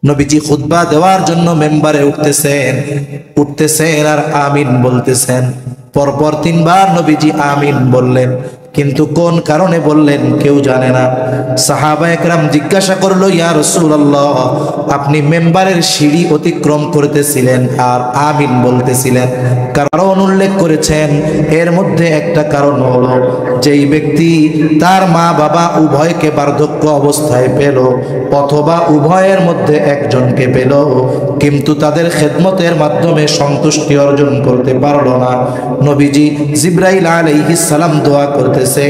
নবীজি খুতবা দেওয়ার জন্য মেম্বারে উঠতেছেন আর আমিন বলতেছেন। পরপর 3 বার নবীজি আমিন বললেন, কিন্তু কোন কারণে বললেন কেউ জানে না। সাহাবা একরাম জিজ্ঞাসা করলো, ইয়া রাসূলুল্লাহ, আপনি মেম্বারের সিঁড়ি অতিক্রম করতেছিলেন আর আমিন বলতেছিলেন, কারণ উল্লেখ করেছেন। এর মধ্যে একটা কারণ হলো, যেই ব্যক্তি তার মা বাবা উভয়কে বার্ধক্য অবস্থায় পেল অথবা উভয়ের মধ্যে একজনকে পেল, কিন্তু তাদের খেদমতের মাধ্যমে সন্তুষ্টি অর্জন করতে পারলো না, নবীজি জিবরাইল আলাইহিস সালাম দোয়া করতেছে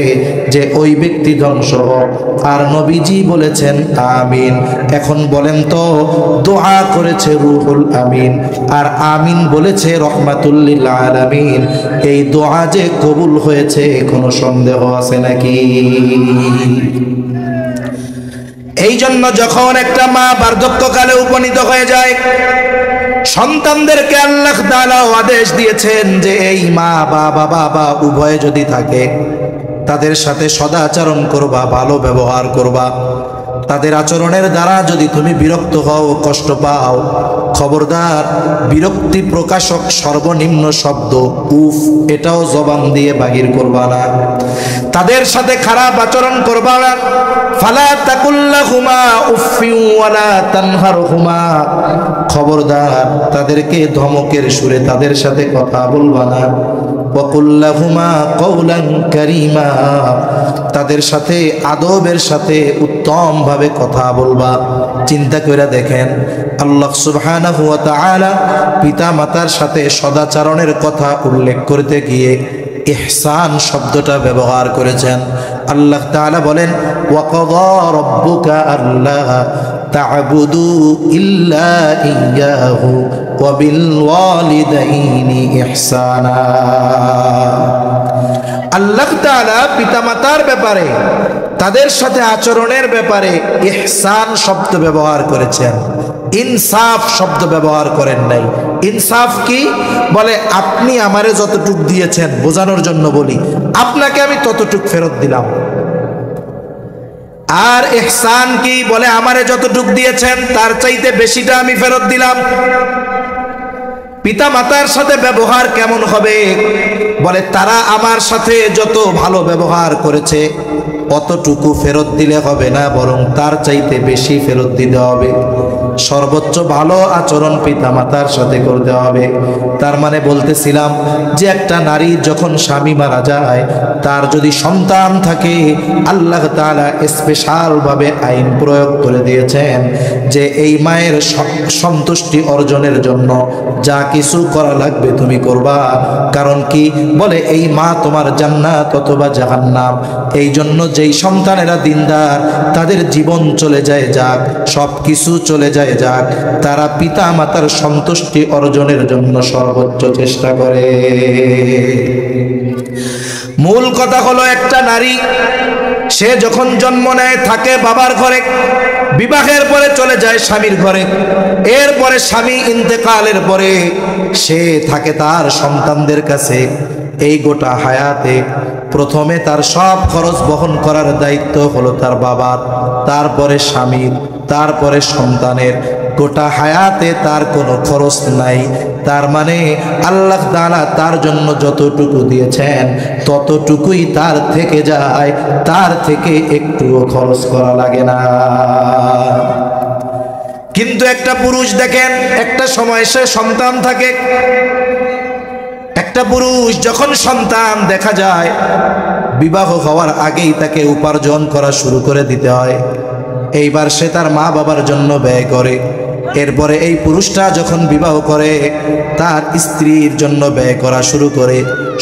যে ওই ব্যক্তি ধ্বংস হোক। আর নবীজি বলেছেন আমিন। এখন বলেন তো, দোয়া করেছে রুহুল আমিন আর আমিন বলেছে রহমাতুল লিল আলামিন, এই দোয়া যে কবুল হয়েছে কোনো সন্দেহ আছে নাকি? এই জন্য যখন একটা মা বার্ধক্যকালে উপনীত হয়ে যায়, সন্তানদেরকে আল্লাহ তাআলা আদেশ দিয়েছেন যে এই মা বা বাবা উভয়ে যদি থাকে, তাদের সাথে সদাচরণ করবা, ভালো ব্যবহার করবা। তাদের আচরণের দ্বারা যদি তুমি বিরক্ত হও, কষ্ট পাও, খবরদার বিরক্তি প্রকাশক সর্বনিম্ন শব্দ উফ এটাও জবান দিয়ে বাহির করবা না। তাদের সাথে খারাপ আচরণ করবা না। ফালা তাকুল্লাহুমা উফফিউ ওয়ালা তানহারহুমা, খবরদার তাদেরকে ধমকের সুরে তাদের সাথে কথা বলবা না। ওয়াকুল্লাহুমা কওলান কারীমা, তাদের সাথে আদবের সাথে উত্তম ভাবে কথা বলবা। চিন্তা করে দেখেন, আল্লাহ সুবহানাহু ওয়া তাআলা পিতা মাতার সাথে সদাচরণের কথা উল্লেখ করতে গিয়ে ইহসান শব্দটা ব্যবহার করেছেন। আল্লাহ তাআলা বলেন, ওয়া ক্বাদা রাব্বুকা আল্লা তা'বুদু ইল্লা ইয়্যাহু ওয়া বিল ওয়ালিদাইনি ইহসানা। আল্লাহ তাআলা পিতামাতার ব্যাপারে, তাদের সাথে আচরণের ব্যাপারে ইহসান শব্দ ব্যবহার করেছেন, ইনসাফ শব্দ ব্যবহার করেন নাই। ইনসাফ কি? বলে আপনি আমারে যতটুক দিয়েছেন, বোঝানোর জন্য বলি, আপনাকে আমি ততটুক ফেরত দিলাম। আর ইহসান কি? বলে আমারে যতটুক দিয়েছেন তার চাইতে বেশিটা আমি ফেরত দিলাম। পিতা মাতার সাথে ব্যবহার কেমন হবে? বলে তারা আমার সাথে যত ভালো ব্যবহার করেছে অতটুকু ফেরত দিলে হবে না, বরং তার চাইতে বেশি ফেরত দিতে হবে। সর্বোচ্চ ভালো আচরণ পিতা মাতার সাথে করতে হবে। তার মানে বলতেছিলাম যে একটা নারী যখন স্বামী মারা যায়, তার যদি সন্তান থাকে, আল্লাহ তাআলা স্পেশাল ভাবে আইন প্রয়োগ করে দিয়েছেন যে এই মায়ের সন্তুষ্টি অর্জনের জন্য যা কিছু করা লাগবে তুমি করবা। কারণ কি? বলে এই মা তোমার জান্নাত অথবা জাহান্নাম। এই জন্য যেই সন্তানেরা দিনদার, তাদের জীবন চলে যায় যাক, সব কিছু চলে যায় যাক, তারা পিতা মাতার সন্তুষ্টি অর্জনের জন্য সর্বোচ্চ চেষ্টা করে। মূল কথা হলো, একটা নারী সে যখন জন্ম নেয় থাকে বাবার ঘরে, বিবাহের পরে চলে যায় স্বামীর ঘরে, এরপরে স্বামী ইন্তেকালের পরে সে থাকে তার সন্তানদের কাছে। এই গোটা হায়াতে প্রথমে তার সব খরচ বহন করার দায়িত্ব হলো তার বাবার, তারপরে স্বামীর, তারপরে সন্তানের। গোটা হায়াতে তার কোনো খরচ নাই। তার মানে আল্লাহ তাআলা তার জন্য যতটুকু দিয়েছেন ততটুকুই তার থেকে যায়, তার থেকে একটুও খরচ করা লাগে না। কিন্তু একটা পুরুষ দেখেন, একটা সময় সে সন্তান থাকে, একটা পুরুষ যখন সন্তান দেখা যায়, বিবাহ হওয়ার আগেই তাকে উপার্জন করা শুরু করে দিতে হয়। এইবার সে তার মা বাবার জন্য ব্যয় করে। এরপরে এই পুরুষটা যখন বিবাহ করে, তার স্ত্রীর জন্য ব্যয় করা শুরু করে।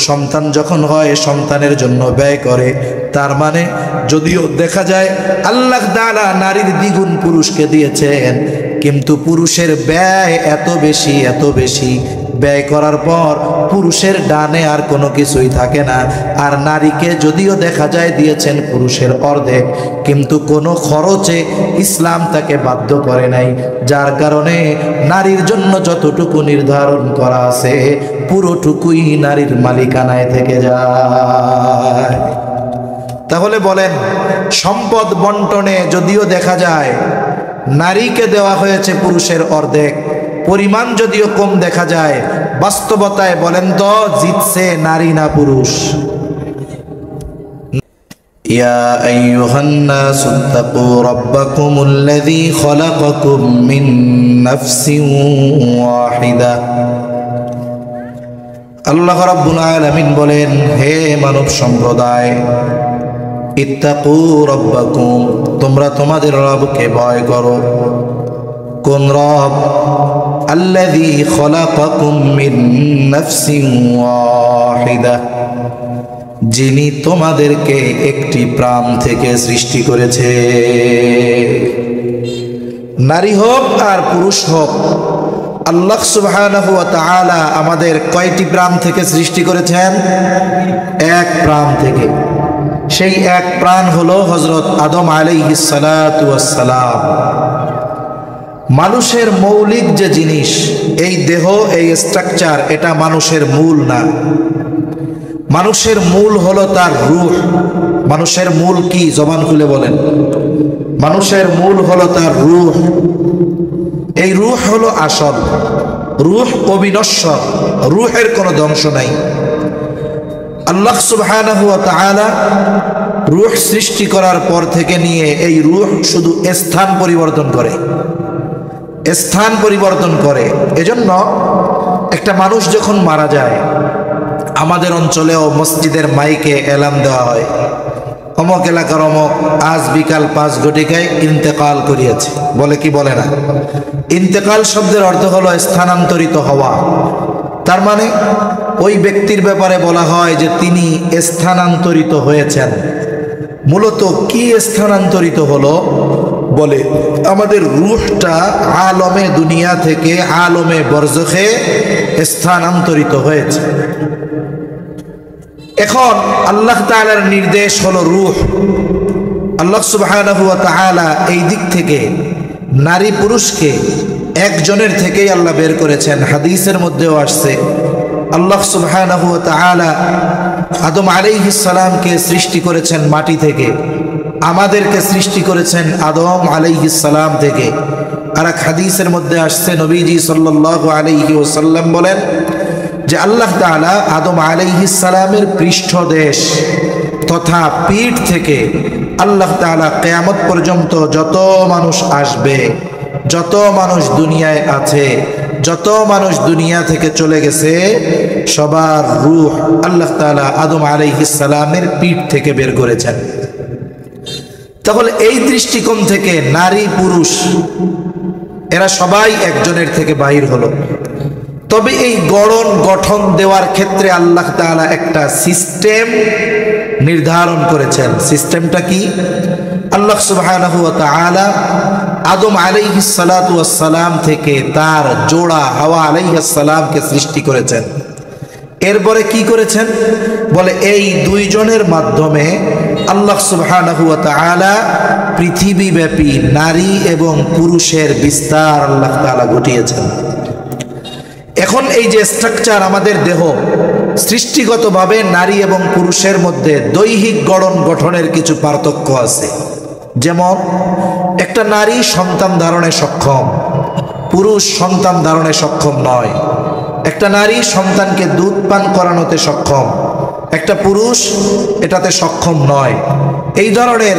সন্তান যখন হয়, সন্তানের জন্য ব্যয় করে। তার মানে যদিও দেখা যায় আল্লাহ তাআলা নারীর দ্বিগুণ পুরুষকে দিয়েছেন, কিন্তু পুরুষের ব্যয় এত বেশি, এত বেশি ব্যয় করার পর পুরুষের ডানে আর কোনো কিছুই থাকে না। আর নারীকে যদিও দেখা যায় দিয়েছেন পুরুষের অর্ধেক, কিন্তু কোনো খরচে ইসলাম তাকে বাধ্য করে নাই, যার কারণে নারীর জন্য যতটুকু নির্ধারণ করা আছে পুরোটুকুই নারীর মালিকানায় থেকে যায়। তাহলে বলেন, সম্পদ বন্টনে যদিও দেখা যায় নারীকে দেওয়া হয়েছে পুরুষের অর্ধেক। পরিমাণ যদিও কম দেখা যায়, বাস্তবতায় বলেন তো জিতছে নারী না পুরুষ? ইয়া আইয়ুহান নাসু তাকু রাব্বাকুমুল্লাযী খালাকাকুম মিন নাফসিন ওয়াহিদা। আল্লাহ রাব্বুল আলামিন বলেন, হে মানব সম্প্রদায়, ইত্তাকু রাব্বাকুম, তোমরা তোমাদের রবকে ভয় করো। কোন রব? আল্লাযী খালাকাকুম মিন নাফসিন ওয়াহিদা, যিনি তোমাদেরকে একটি প্রাণ থেকে সৃষ্টি করেছে। নারী হোক আর পুরুষ হোক, আল্লাহ সুবহানাহু ওয়া তাআলা আমাদের কয়টি প্রাণ থেকে সৃষ্টি করেছেন? এক প্রাণ থেকে। সেই এক প্রাণ হলো হযরত আদম আলাইহিস সালাতু ওয়াস সালাম। মানুষের মৌলিক যে জিনিস, এই দেহ, এই স্ট্রাকচার, এটা মানুষের মূল না। মানুষের মূল হলো তার রূহ। মানুষের মূল কি? জবান খুলে বলেন। মানুষের মূল হলো তার রূহ। এই রূহ হলো আসল। রূহ অবিনশ্বর, রূহের কোনো ধ্বংস নাই। আল্লাহ সুবহানাহু ওয়া তাআলা রূহ সৃষ্টি করার পর থেকে নিয়ে এই রূহ শুধু স্থান পরিবর্তন করে, স্থান পরিবর্তন করে। এজন্য একটা মানুষ যখন মারা যায়, আমাদের অঞ্চলেও মসজিদের মাইকে এলান দেওয়া হয়, অমক এলাকার অমক আজ বিকাল 5 ঘটিকায় ইন্তেকাল করিয়াছে, বলে কি বলে না? ইন্তেকাল শব্দের অর্থ হলো স্থানান্তরিত হওয়া। তার মানে ওই ব্যক্তির ব্যাপারে বলা হয় যে তিনি স্থানান্তরিত হয়েছেন। মূলত কি স্থানান্তরিত হলো? বলে আমাদের রূহটা আলমে দুনিয়া থেকে আলমে বরজখে স্থানান্তরিত হয়েছে। এখন আল্লাহ তাআলার নির্দেশ হলো রূহ। আল্লাহ সুবহানাহু ওয়া তাআলা এই দিক থেকে নারী পুরুষকে একজনের থেকেই আল্লাহ বের করেছেন। হাদিসের মধ্যেও আসছে, আল্লাহ সুবহানাহু ওয়া তাআলা আদম আলাইহিস সালামকে সৃষ্টি করেছেন মাটি থেকে, আমাদেরকে সৃষ্টি করেছেন আদম আলাইহিস সালাম থেকে। আর এক হাদিসের মধ্যে আসছে, নবীজি সাল্লাল্লাহু আলাইহি ওয়াসাল্লাম বলেন যে আল্লাহ তাআলা আদম আলাইহিস সালামের পৃষ্ঠদেশ তথা পিঠ থেকে আল্লাহ তাআলা কিয়ামত পর্যন্ত যত মানুষ আসবে, যত মানুষ দুনিয়ায় আছে, যত মানুষ দুনিয়া থেকে চলে গেছে, সবার রূহ আল্লাহ তাআলা আদম আলাইহিস সালামের পিঠ থেকে বের করেছেন। তাহলে এই দৃষ্টিকোণ থেকে নারী পুরুষ এরা সবাই একজনের থেকে বাহির হলো। তবে এই গঠন দেওয়ার ক্ষেত্রে আল্লাহ তাআলা একটা সিস্টেম নির্ধারণ করেছেন। সিস্টেমটা কি? আল্লাহ সুবহানাহু ওয়া তাআলা আদম আলাইহিস সালাতু ওয়াস সালাম থেকে তার জোড়া হাওয়া আলাইহিস সালামকে সৃষ্টি করেছেন। এরপরে কি করেছেন? বলে এই দুইজনের মাধ্যমে আল্লাহ সুবহানাহু ওয়া তাআলা পৃথিবীব্যাপী নারী এবং পুরুষের বিস্তার আল্লাহ তাআলা ঘটিয়েছেন। এখন এই যে স্ট্রাকচার আমাদের দেহ, সৃষ্টিগতভাবে নারী এবং পুরুষের মধ্যে দৈহিক গঠনের কিছু পার্থক্য আছে। যেমন একটা নারী সন্তান ধারণে সক্ষম, পুরুষ সন্তান ধারণে সক্ষম নয়। একটা নারী সন্তানকে দুধ পান করানোতে সক্ষম, একটা পুরুষ এটাতে সক্ষম নয়। এই ধরনের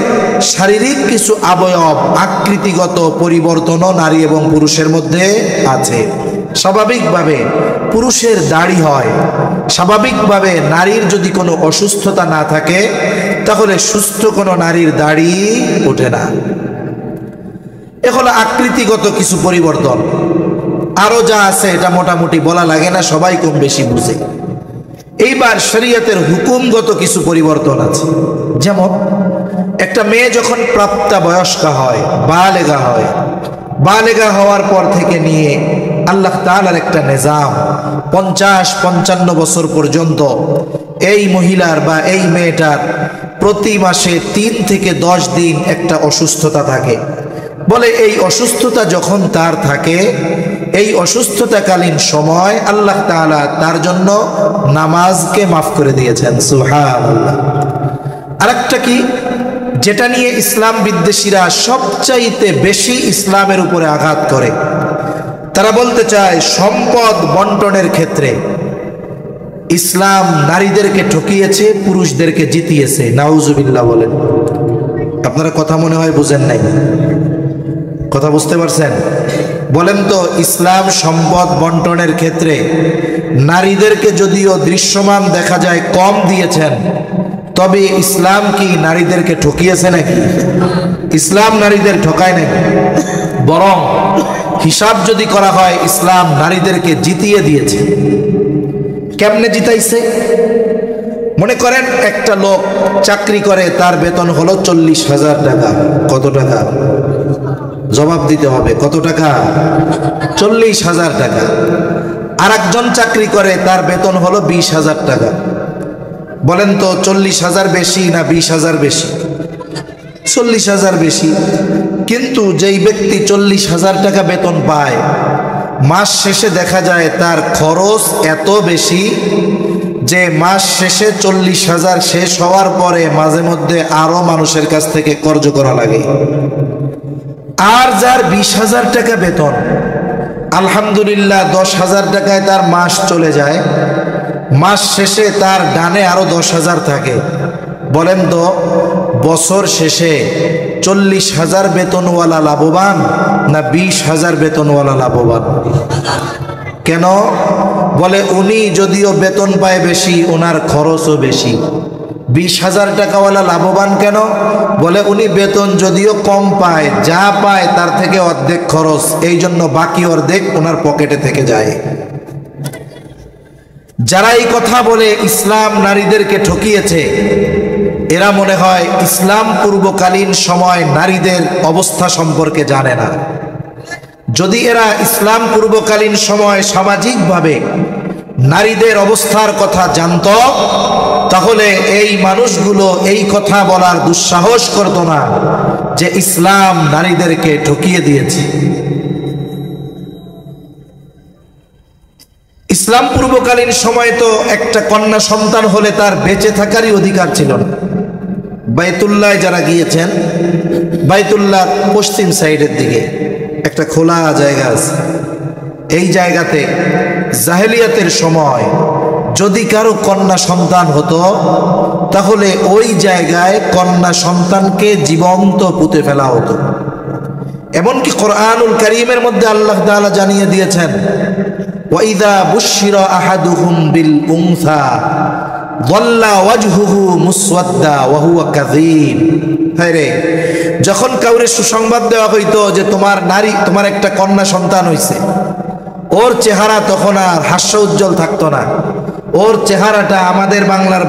শারীরিক কিছু অবয়ব আকৃতিগত পরিবর্তনও নারী এবং পুরুষের মধ্যে আছে। স্বাভাবিকভাবে পুরুষের দাড়ি হয়, স্বাভাবিকভাবে নারীর যদি কোনো অসুস্থতা না থাকে তাহলে সুস্থ কোনো নারীর দাড়ি ওঠে না। এখন আকৃতিগত কিছু পরিবর্তন, আরো যা আছে এটা মোটামুটি বলা লাগে না, সবাই কম বেশি বুঝে। এইবার শরীয়তের হুকুমগত কিছু পরিবর্তন আছে। যেমন একটা মেয়ে যখন প্রাপ্তবয়স্কা হয়, বালেগা হয়, বালেগা হওয়ার পর থেকে নিয়ে আল্লাহ তাআলার একটা নিজাম, 50-55 বছর পর্যন্ত এই মহিলার বা এই মেয়েটার প্রতি মাসে 3 থেকে 10 দিন একটা অসুস্থতা থাকে। বলে এই অসুস্থতা যখন তার থাকে, এই অসুস্থতাকালীন সময় আল্লাহ তাআলা তার জন্য নামাজকে মাফ করে দিয়েছেন। সুবহানাল্লাহ। আরেকটা কি? যেটা নিয়ে ইসলাম বিদ্বেষীরা সবচাইতে বেশি ইসলামের উপরে আঘাত করে। তারা বলতে চায় সম্পদ বন্টনের ক্ষেত্রে ইসলাম নারীদেরকে ঠকিয়েছে, পুরুষদেরকে জিতিয়েছে। নাউজুবিল্লাহ বলেন। আপনারা কথা মনে হয় বুঝেন নাই, কথা বুঝতে পারছেন? বলেন তো, ইসলাম সম্পদ বন্টনের ক্ষেত্রে নারীদেরকে যদিও দৃশ্যমান দেখা যায় কম দিয়েছেন, তবে ইসলাম কি নারীদেরকে ঠকিয়েছে নাকি? ইসলাম নারীদের ঠকায় নাকি? বরং হিসাব যদি করা হয়, ইসলাম নারীদেরকে জিতিয়ে দিয়েছে। কেমনে জিতাইছে? মনে করেন একটা লোক চাকরি করে, তার বেতন হলো 40,000 টাকা। কত টাকা? জবাব দিতে হবে। কত টাকা? 40,000 টাকা। আর একজন চাকরি করে, তার বেতন হলো 20,000 টাকা। বলেন তো 40,000 বেশি না 20,000 বেশি? 40,000 বেশি। কিন্তু যেই ব্যক্তি 40,000 টাকা বেতন পায়, মাস শেষে দেখা যায় তার খরচ এত বেশি যে মাস শেষে 40,000 শেষ হওয়ার পরে মাঝে মধ্যে আরো মানুষের কাছ থেকে কর্জ করা লাগে। আর যার 20,000 টাকা বেতন, আলহামদুলিল্লাহ 10,000 টাকায় তার মাস চলে যায়, মাস শেষে তার ডানে আরো 10,000 থাকে। বলেন তো বছর শেষে 40,000 বেতনওয়ালা লাভবান না 20,000 বেতনওয়ালা লাভবান? কেন? বলে উনি যদিও বেতন পায় বেশি, ওনার খরচও বেশি। 20,000 টাকাওয়ালা লাভবান কেন? বলে উনি বেতন যদিও কম পায়, যা পায় তার থেকে অর্ধেক খরচ, এই জন্য বাকি অর্ধেক ওনার পকেটে থেকে যায়। যারা এই কথা বলে ইসলাম নারীদেরকে ঠকিয়েছে, এরা মনে হয় ইসলাম পূর্বকালীন সময় নারীদের অবস্থা সম্পর্কে জানে না। যদি এরা ইসলাম পূর্বকালীন সময় সামাজিকভাবে নারীদের অবস্থার কথা জানত, তাহলে এই মানুষগুলো এই কথা বলার দুঃসাহস করত না যে ইসলাম নারীদেরকে ঠকিয়ে দিয়েছে। ইসলাম পূর্বকালীন সময় তো একটা কন্যা সন্তান হলে তার বেঁচে থাকারই অধিকার ছিল না। বাইতুল্লাহ যারা গিয়েছেন, বাইতুল্লাহ পশ্চিম সাইডের দিকে একটা খোলা জায়গা আছে। এই জায়গাতে জাহেলিয়াতের সময় যদি কারো কন্যা সন্তান হতো, তাহলে ওই জায়গায় কন্যা সন্তানকে জীবন্ত পুঁতে ফেলা হতো। এমনকি কোরআনুল কারীমের মধ্যে আল্লাহ তাআলা জানিয়ে দিয়েছেন, ওয়াইদা বুশিরা আহাদুহুম বিল উনসা যাল্লা ওয়াজহুহু মুসওয়াদ্দা ওয়া হুয়া কাযীব। হ্যাঁ, যখন কাউরে সুসংবাদ দেওয়া হইতো যে তোমার একটা কন্যা সন্তান হইছে, ওর চেহারা তখন আর হাস্য উজ্জ্বল থাকতো না। ওর চেহারাটা আমাদের বাংলার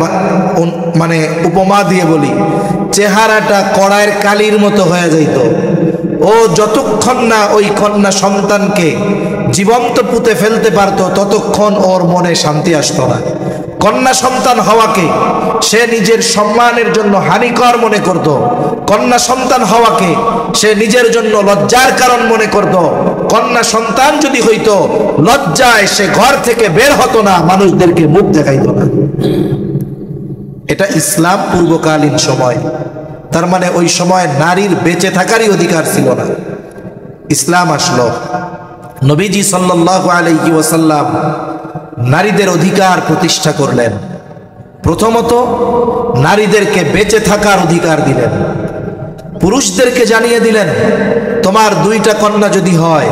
মানে উপমা দিয়ে বলি, চেহারাটা কড়াইয়ের কালির মতো হয়ে যাইত। ও যতক্ষণ না ওই কন্যা সন্তানকে জীবন্ত পুঁতে ফেলতে পারত, ততক্ষণ ওর মনে শান্তি আসতো না। কন্যা সন্তান হওয়াকে সে নিজের সম্মানের জন্য হানিকর মনে করত। কন্যা সন্তান হওয়াকে সে নিজের জন্য লজ্জার কারণ মনে করত। কন্যা সন্তান যদি হইতো, লজ্জায় সে ঘর থেকে বের হতো না, মানুষদেরকে মুখ দেখাইতো না। এটা ইসলাম পূর্বকালীন সময়। তার মানে ওই সময় নারীর বেঁচে থাকারই অধিকার ছিল না। ইসলাম আসলো, নবীজি সাল্লাল্লাহু আলাইহি ওয়াসাল্লাম নারীদের অধিকার প্রতিষ্ঠা করলেন। প্রথমত নারীদেরকে বেঁচে থাকার অধিকার দিলেন। পুরুষদেরকে জানিয়ে দিলেন, তোমার 2টা কন্যা যদি হয়,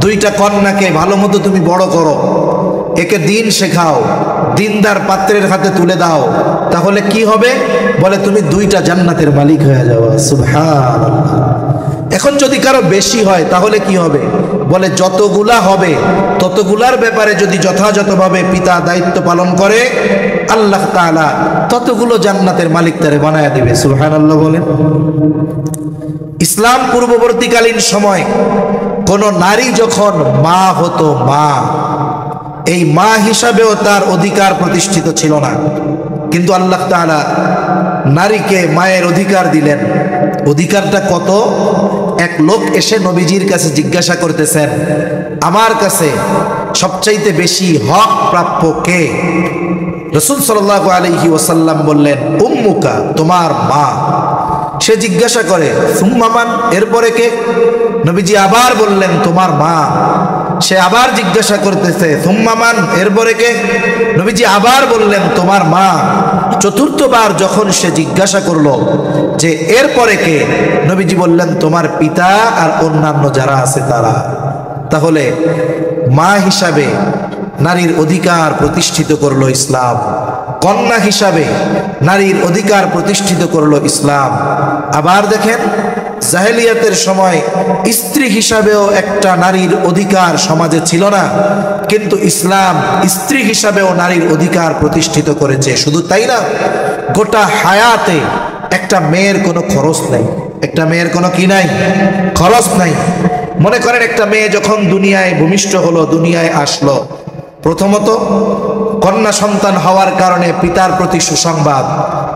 2টা কন্যাকে ভালো মতো তুমি বড় করো, একে দিন শেখাও, দিনদার পাত্রের হাতে তুলে দাও, তাহলে কি হবে? বলে তুমি 2টা জান্নাতের মালিক হয়ে যাওয়া। সুবহানাল্লাহ। এখন যদি কারো বেশি হয় তাহলে কি হবে? বলে যতগুলা হবে ততগুলার ব্যাপারে যদি যথাযথভাবে পিতা দায়িত্ব পালন করে, আল্লাহ তাআলা ততগুলো জান্নাতের মালিক তারে বানায়া দিবে। সুবহানাল্লাহ বলেন। ইসলাম পূর্ববর্তীকালীন সময় কোন নারী যখন মা হতো, মা, এই মা হিসাবেও তার অধিকার প্রতিষ্ঠিত ছিল না। কিন্তু আল্লাহ তাআলা নারীকে মায়ের অধিকার দিলেন। অধিকারটা কত? এক লোক এসে নবীজির কাছে জিজ্ঞাসা করতেছেন, আমার কাছে সবচাইতে বেশি হক প্রাপ্য কে? রাসূল সাল্লাল্লাহু আলাইহি ওয়াসাল্লাম বললেন, উম্মুকা, তোমার মা। সে জিজ্ঞাসা করে সুম্মা মান, এরপরে কে? নবীজি আবার বললেন তোমার মা। সে আবার জিজ্ঞাসা করতেছে সুম্মা মান, এরপরে কে? নবীজি আবার বললেন তোমার মা। চতুর্থবার যখন সে জিজ্ঞাসা করলো যে এরপরে কে, নবীজি বললেন তোমার পিতা আর অন্যান্য যারা আছে তারা। তাহলে মা হিসাবে নারীর অধিকার প্রতিষ্ঠিত করলো ইসলাম, কন্যা হিসাবে নারীর অধিকার প্রতিষ্ঠিত করলো ইসলাম। আবার দেখেন জাহেলিয়াতের সময় স্ত্রী হিসাবেও একটা নারীর অধিকার সমাজে ছিল না, কিন্তু ইসলাম স্ত্রী হিসাবেও নারীর অধিকার প্রতিষ্ঠিত করেছে। শুধু তাই না, গোটা হায়াতে একটা মেয়ের কোনো খরচ নাই, একটা মেয়ের কোনো কি নাই, খরচ নাই। মনে করেন একটা মেয়ে যখন দুনিয়ায় ভূমিষ্ঠ হলো, দুনিয়ায় আসলো, প্রথমত কন্যা সন্তান হওয়ার কারণে পিতার প্রতি সুসংবাদ,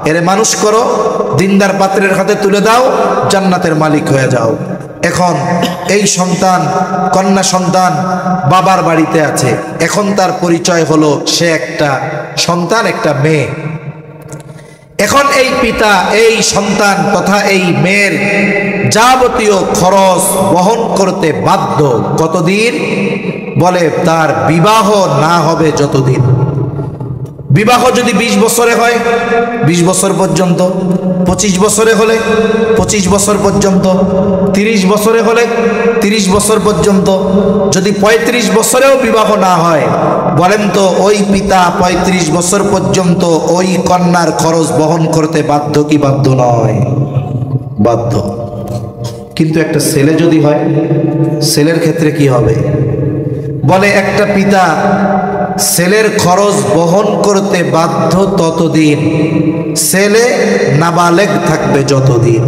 এরে মানুষ করো, দিনদার পাত্রের হাতে তুলে দাও, জান্নাতের মালিক হয়ে যাও। এখন এই সন্তান, কন্যা সন্তান বাবার বাড়িতে আছে, এখন তার পরিচয় হলো সে একটা সন্তান, একটা মেয়ে। এখন এই পিতা এই সন্তান তথা এই মেয়ের যাবতীয় খরচ বহন করতে বাধ্য। কতদিন? বলে তার বিবাহ না হবে যতদিন। বিবাহ যদি 20 বছরে হয় 20 বছর পর্যন্ত, 25 বছরে হলে 25 বছর পর্যন্ত, 30 বছরে হলে 30 বছর পর্যন্ত, যদি 35 বছরেও বিবাহ না হয়, বলেন তো ওই পিতা 35 বছর পর্যন্ত ওই কন্যার খরচ বহন করতে বাধ্য কি বাধ্য নয়? বাধ্য। কিন্তু একটা ছেলে যদি হয়, ছেলের ক্ষেত্রে কি হবে? বলে একটা পিতা ছেলের খরচ বহন করতে বাধ্য ততদিন, ছেলে নাবালেগ থাকবে যতদিন।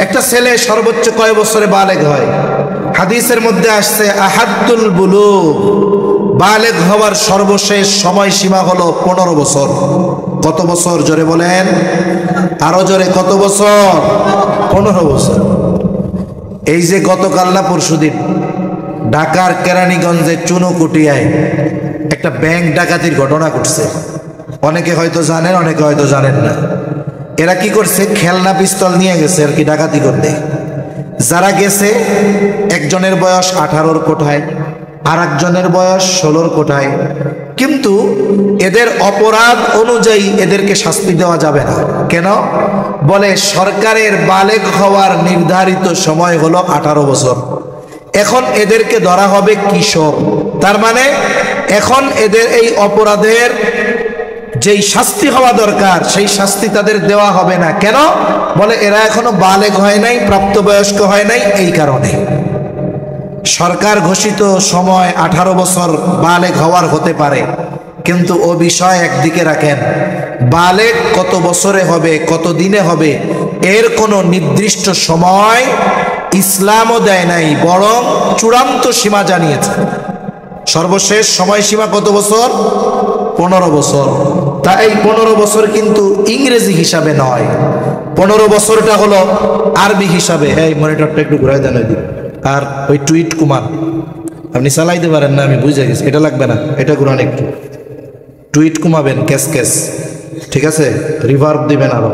একটা ছেলে সর্বোচ্চ কয় বছরে বালেগ হয়? হাদিসের মধ্যে আসছে আহাদ্দুল বুলুগ, বালেগ হওয়ার সর্বশেষ সময়সীমা হলো 15 বছর। কত বছর? জোরে বলেন, আরো জোরে, কত বছর? 15 বছর। এই যে গতকাল না পরশুদিন ঢাকার কেরানীগঞ্জে চুনুকুটিয়ায় একটা ব্যাংক ডাকাতির ঘটনা ঘটছে। অনেকে হয়তো জানেন, অনেকে হয়তো জানেন না। এরা কি করছে? খেলনা পিস্তল নিয়ে গেছে আর কি ডাকাতি করতে। যারা গেছে একজনের বয়স 18-র কোঠায়, আর একজনের বয়স 16-র কোঠায়। কিন্তু এদের অপরাধ অনুযায়ী এদেরকে শাস্তি দেওয়া যাবে না। কেন? বলে সরকারের বালেগ হওয়ার নির্ধারিত সময় হলো 18 বছর। এখন এদেরকে ধরা হবে কিশোর। তার মানে এখন এদের এই অপরাধের যেই শাস্তি হওয়া দরকার সেই শাস্তি তাদের দেওয়া হবে না। কেন? বলে এরা এখনো বালেগ হয় নাই, প্রাপ্তবয়স্ক হয় নাই। এই কারণে সরকার ঘোষিত সময় 18 বছর বালেগ হওয়ার হতে পারে, কিন্তু ও বিষয় একদিকে রাখেন, বালেগ কত বছরে হবে, কত দিনে হবে, এর কোনো নির্দিষ্ট সময় ইসলামও দেয় নাই, বরং চূড়ান্ত সীমা জানিয়েছে। সর্বশেষ সময়সীমা কত বছর? 15 বছর। তা এই 15 বছর কিন্তু ইংরেজি হিসাবে নয়, 15 বছরটা হলো আরবি হিসাবে। এই মনিটরটা একটু ঘুরাই দেন ওই দিন, আর ওই টুইট কুমার আপনি চালাইতে পারেন না, আমি বুঝে গেছি। এটা লাগবে না, এটা ঘুরান একটু, টুইট কুমাবেন, ক্যাস ক্যাস, ঠিক আছে? রিভার্ব দিবেন আরো।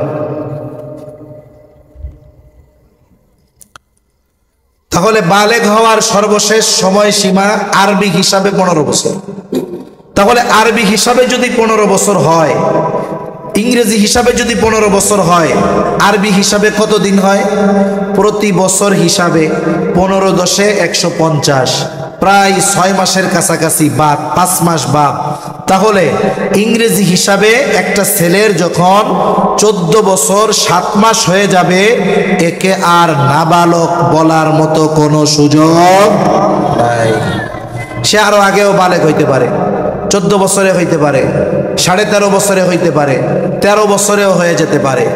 তাহলে বালেগ হওয়ার সর্বশেষ সময়সীমা আরবি হিসাবে 15 বছর। তাহলে আরবি হিসাবে যদি 15 বছর হয়, ইংরেজি হিসাবে যদি 15 বছর হয়, আরবি হিসাবে কত দিন হয়? প্রতি বছর হিসাবে 15 × 10 = 150, প্রায় 6 মাসের কাছাকাছি বাদ, 5 মাস বাদ। তাহলে ইংরেজি হিসাবে একটা ছেলের যখন 14 বছর 7 মাস হয়ে যাবে, একে আর নাবালক বলার মতো কোনো সুযোগ নাই। সে আরো আগেও বালেগ হইতে পারে, 14 বছরে হইতে পারে, 13.5 বছরে হইতে পারে, 13 বছরেও হয়ে যেতে পারে।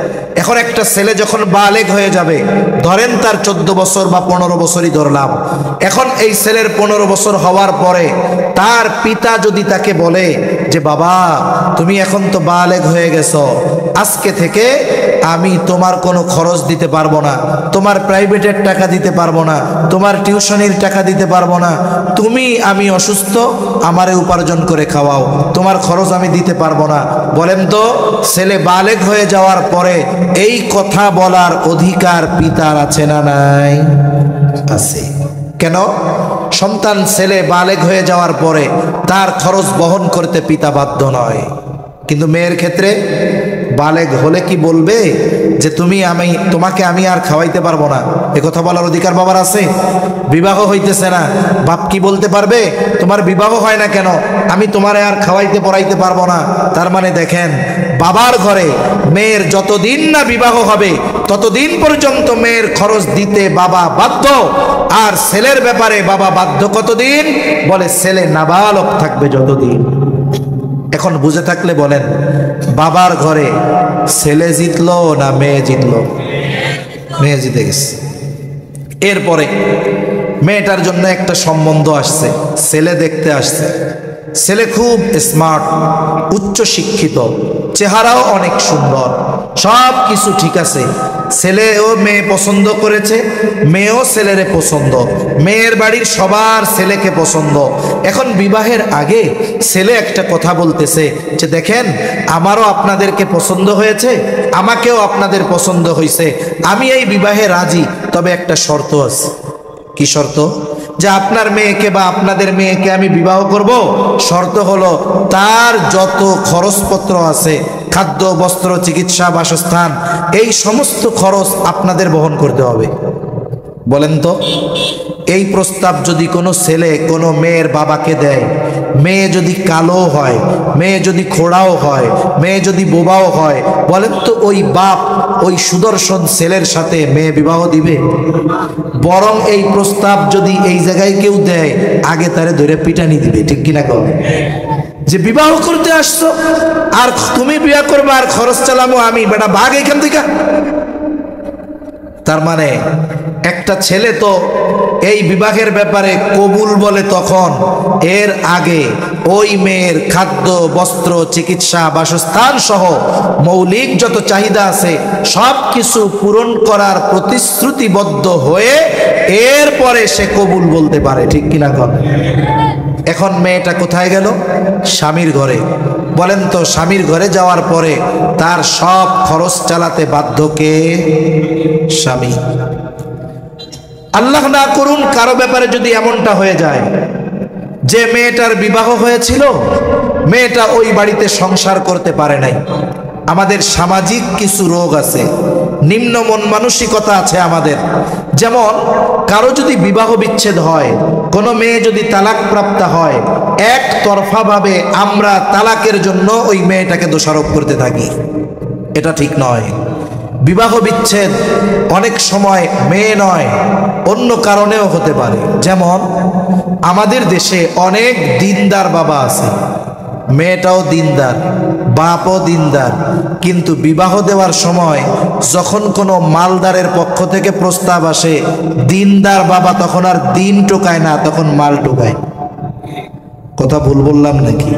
এখন একটা ছেলে যখন বালেগ হয়ে যাবে, ধরেন তার 14 বছর বা 15 বছরই ধরলাম। এখন এই ছেলের 15 বছর হওয়ার পরে তার পিতা যদি তাকে বলে যে বাবা তুমি এখন তো বালেগ হয়ে গেছো, আজকে থেকে আমি তোমার কোনো খরচ দিতে পারবো না, তোমার প্রাইভেটের টাকা দিতে পারবো না, তোমার টিউশনির টাকা দিতে পারবো না, আমি অসুস্থ, আমারে উপার্জন করে খাওয়াও, তোমার খরচ আমি দিতে পারবো না। বলেন তো ছেলে বালেগ হয়ে যাওয়ার পরে এই কথা বলার অধিকার পিতার আছে না নাই? আছে। কেন? সন্তান ছেলে বালেগ হয়ে যাওয়ার পরে তার খরচ বহন করতে পিতা বাধ্য নয়। কিন্তু মেয়ের ক্ষেত্রে বালেগ হলে কি বলবে যে তোমাকে আমি আর খাওয়াইতে পারবো না? এ কথা বলার অধিকার বাবার আছে? বিবাহ হইতেছে না, বাপ কি বলতে পারবে তোমার বিবাহ হয় না কেন, আমি তোমারে আর খাওয়াইতে পড়াইতে পারবো না? তার মানে দেখেন, বাবার ঘরে মেয়ের যতদিন না বিবাহ হবে ততদিন পর্যন্ত মেয়ের খরচ দিতে বাবা বাধ্য। আর ছেলের ব্যাপারে বাবা বাধ্য কতদিন? বলে ছেলে নাবালক থাকবে যতদিন। এখন বুঝে থাকলে বলেন, বাবার ঘরে ছেলে জিতলো না মেয়ে জিতলো? মেয়ে জিতে গেছে। এরপরে মেয়েটার জন্য একটা সম্বন্ধ আসছে, ছেলে দেখতে আসছে। ছেলে খুব স্মার্ট, উচ্চ শিক্ষিত, চেহারাও অনেক সুন্দর, সব কিছু ঠিক আছে। ছেলেও মেয়ে পছন্দ করেছে, মেয়েও ছেলেরে পছন্দ, মেয়ের বাড়ির সবার ছেলেকে পছন্দ। এখন বিবাহের আগে ছেলে একটা কথা বলতেছে যে দেখেন, আমারও আপনাদেরকে পছন্দ হয়েছে, আমাকেও আপনাদের পছন্দ হয়েছে, আমি এই বিবাহে রাজি, তবে একটা শর্ত আছে। কি শর্ত? যে আপনার মেয়েকে বা আপনাদের মেয়েকে আমি বিবাহ করব, শর্ত হলো তার যত খরচপত্র আছে, খাদ্য, বস্ত্র, চিকিৎসা, বাসস্থান, এই সমস্ত খরচ আপনাদের বহন করতে হবে। বলেন তো, এই প্রস্তাব যদি কোনো ছেলে কোনো মেয়ের বাবাকে দেয়, মেয়ে যদি কালো হয়, মেয়ে যদি খোড়াও হয়, মেয়ে যদি বোবাও হয়, বলেন তো ওই বাপ ওই সুদর্শন ছেলের সাথে মেয়ে বিবাহ দিবে? বরং এই প্রস্তাব যদি এই জায়গায় কেউ দেয়, আগে তারে ধরে পিটানি দিবে। ঠিক কিনা কও? যে বিবাহ করতে আসছো আর তুমি বিয়ে করবে আর খরচ চালামো আমি, বেটা ভাগ এখান থেকে। তার মানে একটা ছেলে তো এই বিবাহের ব্যাপারে কবুল বলে তখন, এর আগে ওই মেয়ের খাদ্য, বস্ত্র, চিকিৎসা, বাসস্থান সহ মৌলিক যত চাহিদা আছে সব কিছু পূরণ করার প্রতিশ্রুতিবদ্ধ হয়ে এরপরে সে কবুল বলতে পারে। ঠিক কিনা কন? এখন মেয়েটা কোথায় গেল? স্বামীর ঘরে। বলেন তো, স্বামীর ঘরে যাওয়ার পরে তার সব খরচ চালাতে বাধ্য কে? স্বামী। আল্লাহ না করুন কারো ব্যাপারে যদি এমনটা হয়ে যায় যে মেয়েটার বিবাহ হয়েছিল, মেয়েটা ওই বাড়িতে সংসার করতে পারে নাই। আমাদের সামাজিক কিছু রোগ আছে, নিম্ন মন মানসিকতা আছে আমাদের। যেমন কারো যদি বিবাহ বিচ্ছেদ হয়, কোনো মেয়ে যদি তালাক প্রাপ্ত হয়, একতরফা ভাবে আমরা তালাকের জন্য ওই মেয়েটাকে দোষারোপ করতে থাকি। এটা ঠিক নয়। বিবাহ বিচ্ছেদ অনেক সময় মেয়ে নয়, অন্য কারণেও হতে পারে। যেমন আমাদের দেশে অনেক দিনদার বাবা আছে, মেয়েটাও দিনদার, বাপও দিনদার, কিন্তু বিবাহ দেওয়ার সময় যখন কোনো মালদারের পক্ষ থেকে প্রস্তাব আসে, দিনদার বাবা তখন আর দিন টোকায় না, তখন মাল টোকায়। কথা ভুল বললাম নাকি?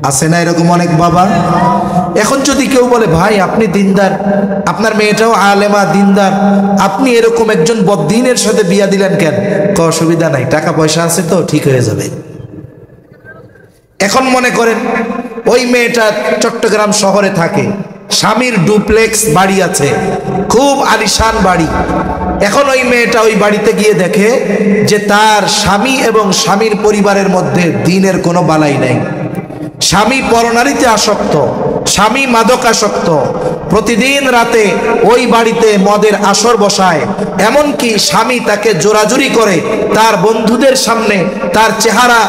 আছে না এরকম অনেক বাবা? এখন যদি কেউ বলে ভাই আপনি দিনদার, আপনার মেয়েটাও আলেমা দিনদার, আপনি এরকম একজন বদ্দিনের সাথে বিয়া দিলেন কেন? অসুবিধা নাই, টাকা পয়সা আছে তো, ঠিক হয়ে যাবে। এখন মনে করেন ওই মেয়েটা চট্টগ্রাম শহরে থাকে, স্বামীর ডুপ্লেক্স বাড়ি আছে, খুব আলিশান বাড়ি। এখন ওই মেয়েটা ওই বাড়িতে গিয়ে দেখে যে তার স্বামী এবং স্বামীর পরিবারের মধ্যে দিনের কোনো বালাই নাই। স্বামী পরনারীতে আসক্ত, স্বামী মাদকাসক্ত, প্রতিদিন রাতে ওই বাড়িতে মদের আসর বসায়, এমনকি স্বামী তাকে জোরাজুরি করে তার বন্ধুদের সামনে তার চেহারা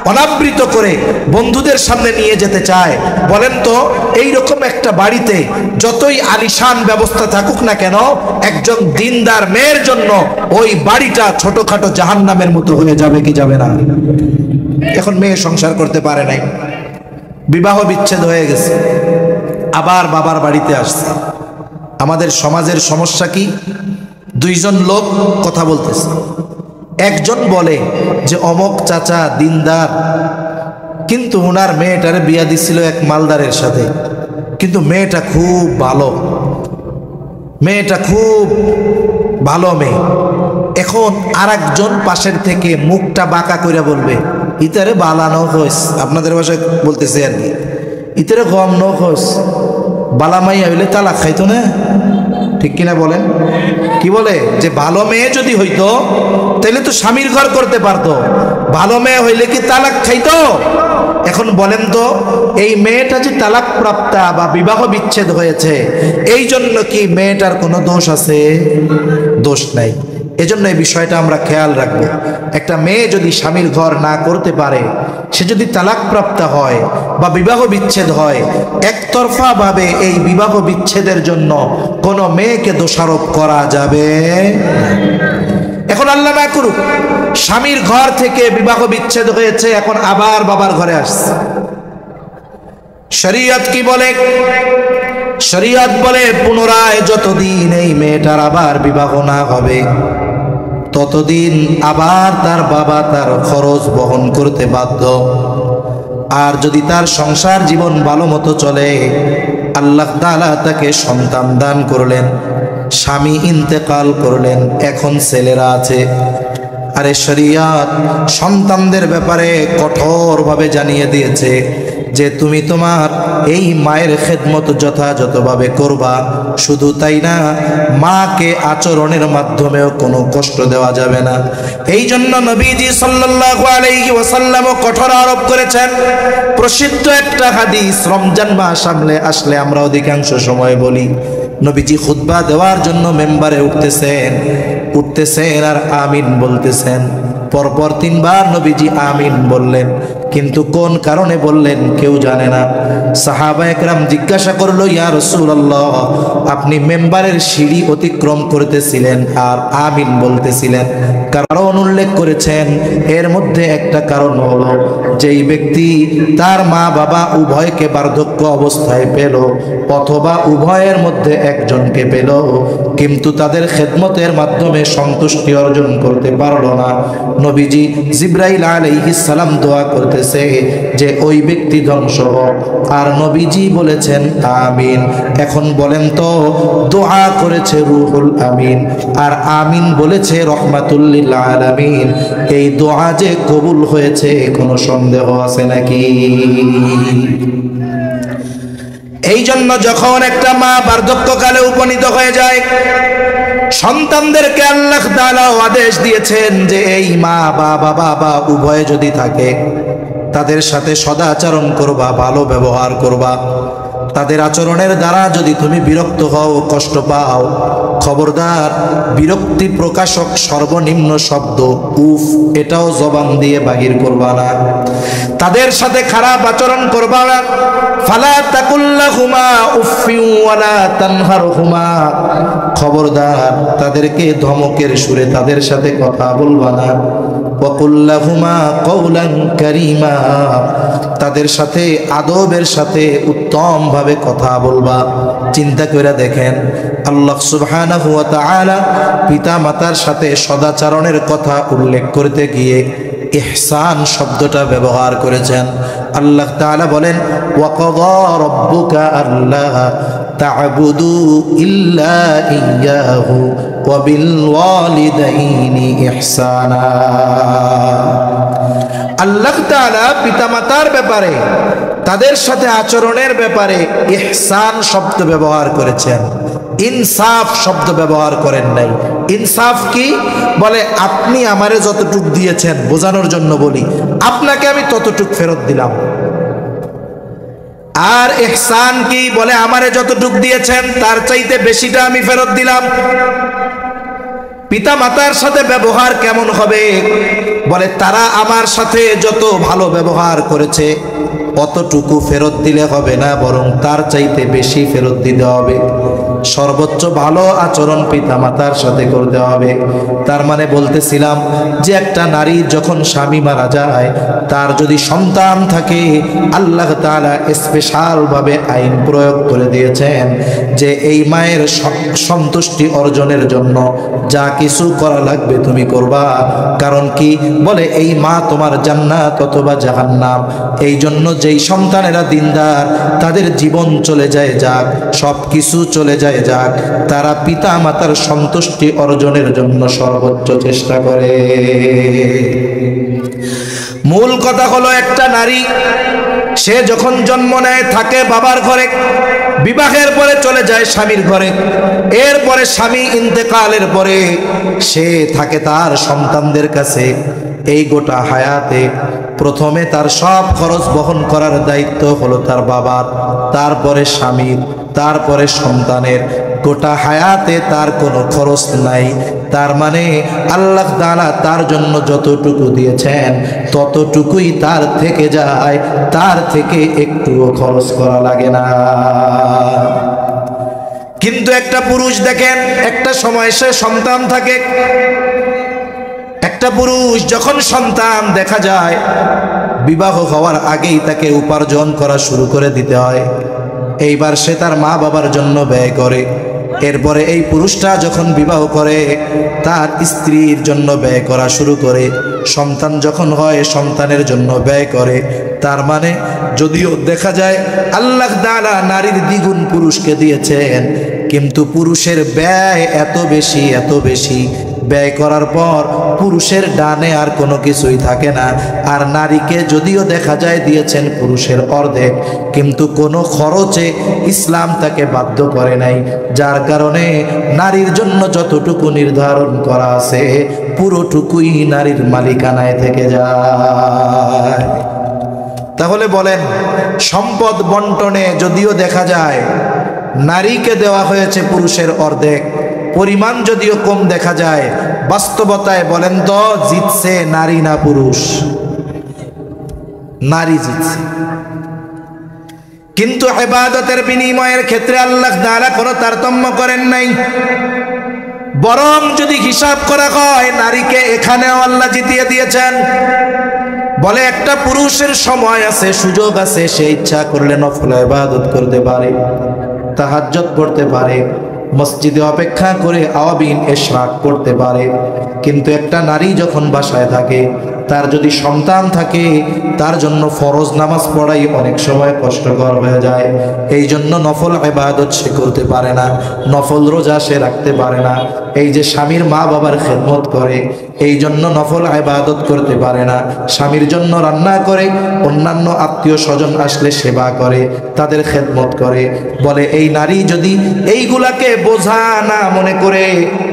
অনাবৃত করে বন্ধুদের সামনে নিয়ে যেতে চায়। বলেন তো, এই রকম একটা বাড়িতে যতই আলিশান ব্যবস্থা থাকুক না কেন, একজন দিনদার মেয়ের জন্য ওই বাড়িটা ছোটখাটো জাহান্নামের মতো হয়ে যাবে কি যাবে না? এখন মেয়ে সংসার করতে পারে নাই, বিবাহ বিচ্ছেদ হয়ে গেছে, আবার বাবার বাড়িতে আসছে। আমাদের সমাজের সমস্যা কি? দুইজন লোক কথা বলতেছে, একজন বলে যে অমক চাচা দিনদার, কিন্তু ওনার মেয়েটারে বিয়া দিছিল এক মালদারের সাথে, কিন্তু মেয়েটা খুব ভালো, মেয়েটা খুব ভালো মেয়ে। এখন আরেকজন পাশের থেকে মুখটা বাঁকা করে বলবে ইতারে বালানো হোস, আপনাদের ভাষায় বলতেছে আর কি, ইতারে গম ন হোস, বালা মাইয়া হইলে তালাক খাইতো না, ঠিক কিনা বলেন? কি বলে যে ভালো মেয়ে যদি হইতো তাহলে তো স্বামীর ঘর করতে পারতো, ভালো মেয়ে হইলে কি তালাক খাইতো? এখন বলেন তো, এই মেয়েটা যে তালাক প্রাপ্তা বা বিবাহ বিচ্ছেদ হয়েছে, এই জন্য কি মেয়েটার কোনো দোষ আছে? দোষ নাই। এজন্য এই বিষয়টা আমরা খেয়াল রাখবো। একটা মেয়ে যদি স্বামীর ঘর না করতে পারে, সে যদি তালাক প্রাপ্তা হয় বা বিবাহ বিচ্ছেদ হয়, একতরফা ভাবে এই বিবাহ বিচ্ছেদের জন্য কোনো মেয়েকে দোষারোপ করা যাবে না। এখন আল্লাহ না করুক স্বামীর ঘর থেকে বিবাহ বিচ্ছেদ হয়েছে, এখন আবার বাবার ঘরে আসছে। শরীয়ত কি বলে? শরীয়ত বলে পুনরায় যতদিন এই মেয়েটার আবার বিবাহ না হবে, ততদিন আবার তার বাবা তার খরচ বহন করতে বাধ্য। আর যদি তার সংসার জীবন ভালো মতো চলে, আল্লাহ তাআলা তাকে সন্তান দান করলেন, স্বামী ইন্তেকাল করলেন, এখন ছেলেরা আছে। আরে শরীয়ত সন্তানদের ব্যাপারে কঠোরভাবে জানিয়ে দিয়েছে যে তুমি তোমার এই মায়ের খেদমত যথাযথভাবে করবা। শুধু তাই না, মাকে আচরণের মাধ্যমেও কোনো কষ্ট দেওয়া যাবে না। এই জন্য নবীজি সাল্লাল্লাহু আলাইহি ওয়াসাল্লাম কঠোর আরোপ করেছেন। প্রসিদ্ধ একটা হাদিস রমজান মাস আসলে আমরা অধিকাংশ সময় বলি, নবীজি খুতবা দেওয়ার জন্য মেম্বারে উঠতেছেন আর আমিন বলতেছেন। পরপর 3 বার নবীজি আমিন বললেন, কিন্তু কোন কারণে বললেন কেউ জানে না। সাহাবা একরাম জিজ্ঞাসা করলো, ইয়া রাসূলুল্লাহ, আপনি মেম্বারের সিঁড়ি অতিক্রম করতেছিলেন আর আমিন বলতেছিলেন, কারণ উল্লেখ করেছেন। এর মধ্যে একটা কারণ হলো, যেই ব্যক্তি তার মা বাবা উভয়কে বার্ধক্য অবস্থায় পেল অথবা উভয়ের মধ্যে একজনকে পেল, কিন্তু তাদের খেদমতের মাধ্যমে সন্তুষ্টি অর্জন করতে পারলো না, নবীজি জিবরাইল আলাইহিস সালাম দোয়া করতেছে যে ওই ব্যক্তি ধ্বংস হোক। আর নবীজি বলেছেন আমিন। এখন বলেন তো, দোয়া করেছে রুহুল আমিন আর আমিন বলেছে রহমাতুল লিল আলামিন, এই দোয়া যে কবুল হয়েছে কোনো সন্দেহ আছে নাকি? এই জন্য যখন একটা মা বার্ধক্যকালে উপনীত হয়ে যায়, সন্তানদেরকে আল্লাহ তাআলা আদেশ দিয়েছেন যে এই মা বা বাবা উভয়ে যদি থাকে, তাদের সাথে সদাচরণ করবা, ভালো ব্যবহার করবা। তাদের আচরণের দ্বারা যদি তুমি বিরক্ত হও, কষ্ট পাও, খবরদার বিরক্তি প্রকাশক সর্বনিম্ন শব্দ উফ এটাও জবান দিয়ে বাহির করবা না। তাদের সাথে খারাপ আচরণ করবা না। ফালা তাকুল্লাহুমা উফফি ওয়ালা তানহারহুমা, খবরদার তাদেরকে ধমকের সুরে তাদের সাথে কথা বলবা না। ওয়াকুল্লাহুমা কওলান কারীমা, তাদের সাথে আদবের সাথে উত্তম ভাবে কথা বলবা। চিন্তা করে দেখেন, আল্লাহ সুবহানাহু ওয়া তাআলা পিতা মাতার সাথে সদাচরণের কথা উল্লেখ করতে গিয়ে ইহসান শব্দটা ব্যবহার করেছেন। আল্লাহ তাআলা বলেন, ওয়া কাযা রাব্বুকা আল্লা তা'বুদু ইল্লা ইয়্যাহু ওয়া বিল ওয়ালিদাইনি ইহসানা। আল্লাহ তাআলা পিতামাতার ব্যাপারে, তাদের সাথে আচরণের ব্যাপারে ইহসান শব্দ ব্যবহার করেছেন, ইনসাফ শব্দ ব্যবহার করেন নাই। ইনসাফ কি? বলে আপনি আমারে যতটুক দিয়েছেন, বোঝানোর জন্য বলি, আপনাকে আমি ততটুক ফেরত দিলাম। আর ইহসান কি? বলে আমারে যতটুক দিয়েছেন তার চাইতে বেশিটা আমি ফেরত দিলাম। পিতা মাতার সাথে ব্যবহার কেমন হবে? বলে তারা আমার সাথে যত ভালো ব্যবহার করেছে অতটুকু ফেরত দিলে হবে না, বরং তার চাইতে বেশি ফেরত দিতে হবে। সর্বোচ্চ ভালো আচরণ পিতা মাতার সাথে করতে হবে। তার মানে বলতেছিলাম যে একটা নারী যখন স্বামী মারা যায়, তার যদি সন্তান থাকে, আল্লাহ তাআলা স্পেশাল ভাবে আইন প্রয়োগ করে দিয়েছেন যে এই মায়ের সন্তুষ্টি অর্জনের জন্য যা কিছু করা লাগবে তুমি করবা। কারণ কি? বলে এই মা তোমার জান্নাত অথবা জাহান্নাম। এই জন্য যেই সন্তানেরা দিনদার, তাদের জীবন চলে যায় যাক, সব কিছু চলে যায় যাক, তারা পিতা মাতার সন্তুষ্টি অর্জনের জন্য সর্বোচ্চ চেষ্টা করে। মূল কথা হলো একটা নারী সে যখন জন্ম নেয় থাকে বাবার ঘরে, বিবাহের পরে চলে যায় স্বামীর ঘরে, এরপরে স্বামী ইন্তেকালের পরে সে থাকে তার সন্তানদের কাছে। এই গোটা হায়াতে প্রথমে তার সব খরচ বহন করার দায়িত্ব হলো তার বাবার, তারপরে স্বামীর, তারপরে সন্তানের। গোটা হায়াতে তার কোনো খরচ নাই। তার মানে আল্লাহ তাআলা তার জন্য যতটুকু দিয়েছেন ততটুকুই তার থেকে যায়, তার থেকে একটুও খরচ করা লাগে না। কিন্তু একটা পুরুষ দেখেন, একটা সময় সে সন্তান থাকে, একটা পুরুষ যখন সন্তান দেখা যায় বিবাহ হওয়ার আগেই তাকে উপার্জন করা শুরু করে দিতে হয়। এইবার সে তার মা বাবার জন্য ব্যয় করে। এরপরে এই পুরুষটা যখন বিবাহ করে তার স্ত্রীর জন্য ব্যয় করা শুরু করে। সন্তান যখন হয় সন্তানের জন্য ব্যয় করে। তার মানে যদিও দেখা যায় আল্লাহ তাআলা নারীর দ্বিগুণ পুরুষকে দিয়েছেন, কিন্তু পুরুষের ব্যয় এত বেশি, এত বেশি ব্যয় করার পর পুরুষের ডানে আর কোনো কিছুই থাকে না। আর নারীকে যদিও দেখা যায় দিয়েছেন পুরুষের অর্ধেক, কিন্তু কোনো খরচে ইসলাম তাকে বাধ্য করে নাই। যার কারণে নারীর জন্য যতটুকু নির্ধারণ করা আছে পুরোটুকুই নারীর মালিকানায় থেকে যায়। তাহলে বলেন, সম্পদ বন্টনে যদিও দেখা যায় নারীকে দেওয়া হয়েছে পুরুষের অর্ধেক, পরিমাণ যদিও কম দেখা যায়, বাস্তবতায় বলেন তো জিতছে নারী না পুরুষ? নারী জিতছে। কিন্তু ইবাদতের বিনিময়ের ক্ষেত্রে আল্লাহ তাআলা কোনো তারতম্য করেন নাই। বরং যদি হিসাব করা হয় নারীকে এখানেও আল্লাহ জিতিয়ে দিয়েছেন। বলে একটা পুরুষের সময় আছে, সুযোগ আছে, সে ইচ্ছা করলে নফল ইবাদত করতে পারে, তাহাজ্জুদ পড়তে পারে, মসজিদে অপেক্ষা করে আওয়াবিন ইশরাক করতে পারে। কিন্তু একটা নারী যখন বাসায় থাকে, তার যদি সন্তান থাকে, তার জন্য ফরজ নামাজ পড়াই অনেক সময় কষ্টকর হয়ে যায়। এই জন্য নফল ইবাদত সে করতে পারে না, নফল রোজা সে রাখতে পারে না। এই যে স্বামীর মা বাবার খেদমত করে, এই জন্য নফল ইবাদত করতে পারে না। স্বামীর জন্য রান্না করে, অন্যান্য আত্মীয় স্বজন আসলে সেবা করে, তাদের খেদমত করে। বলে এই নারী যদি এইগুলাকে বোঝা না মনে করে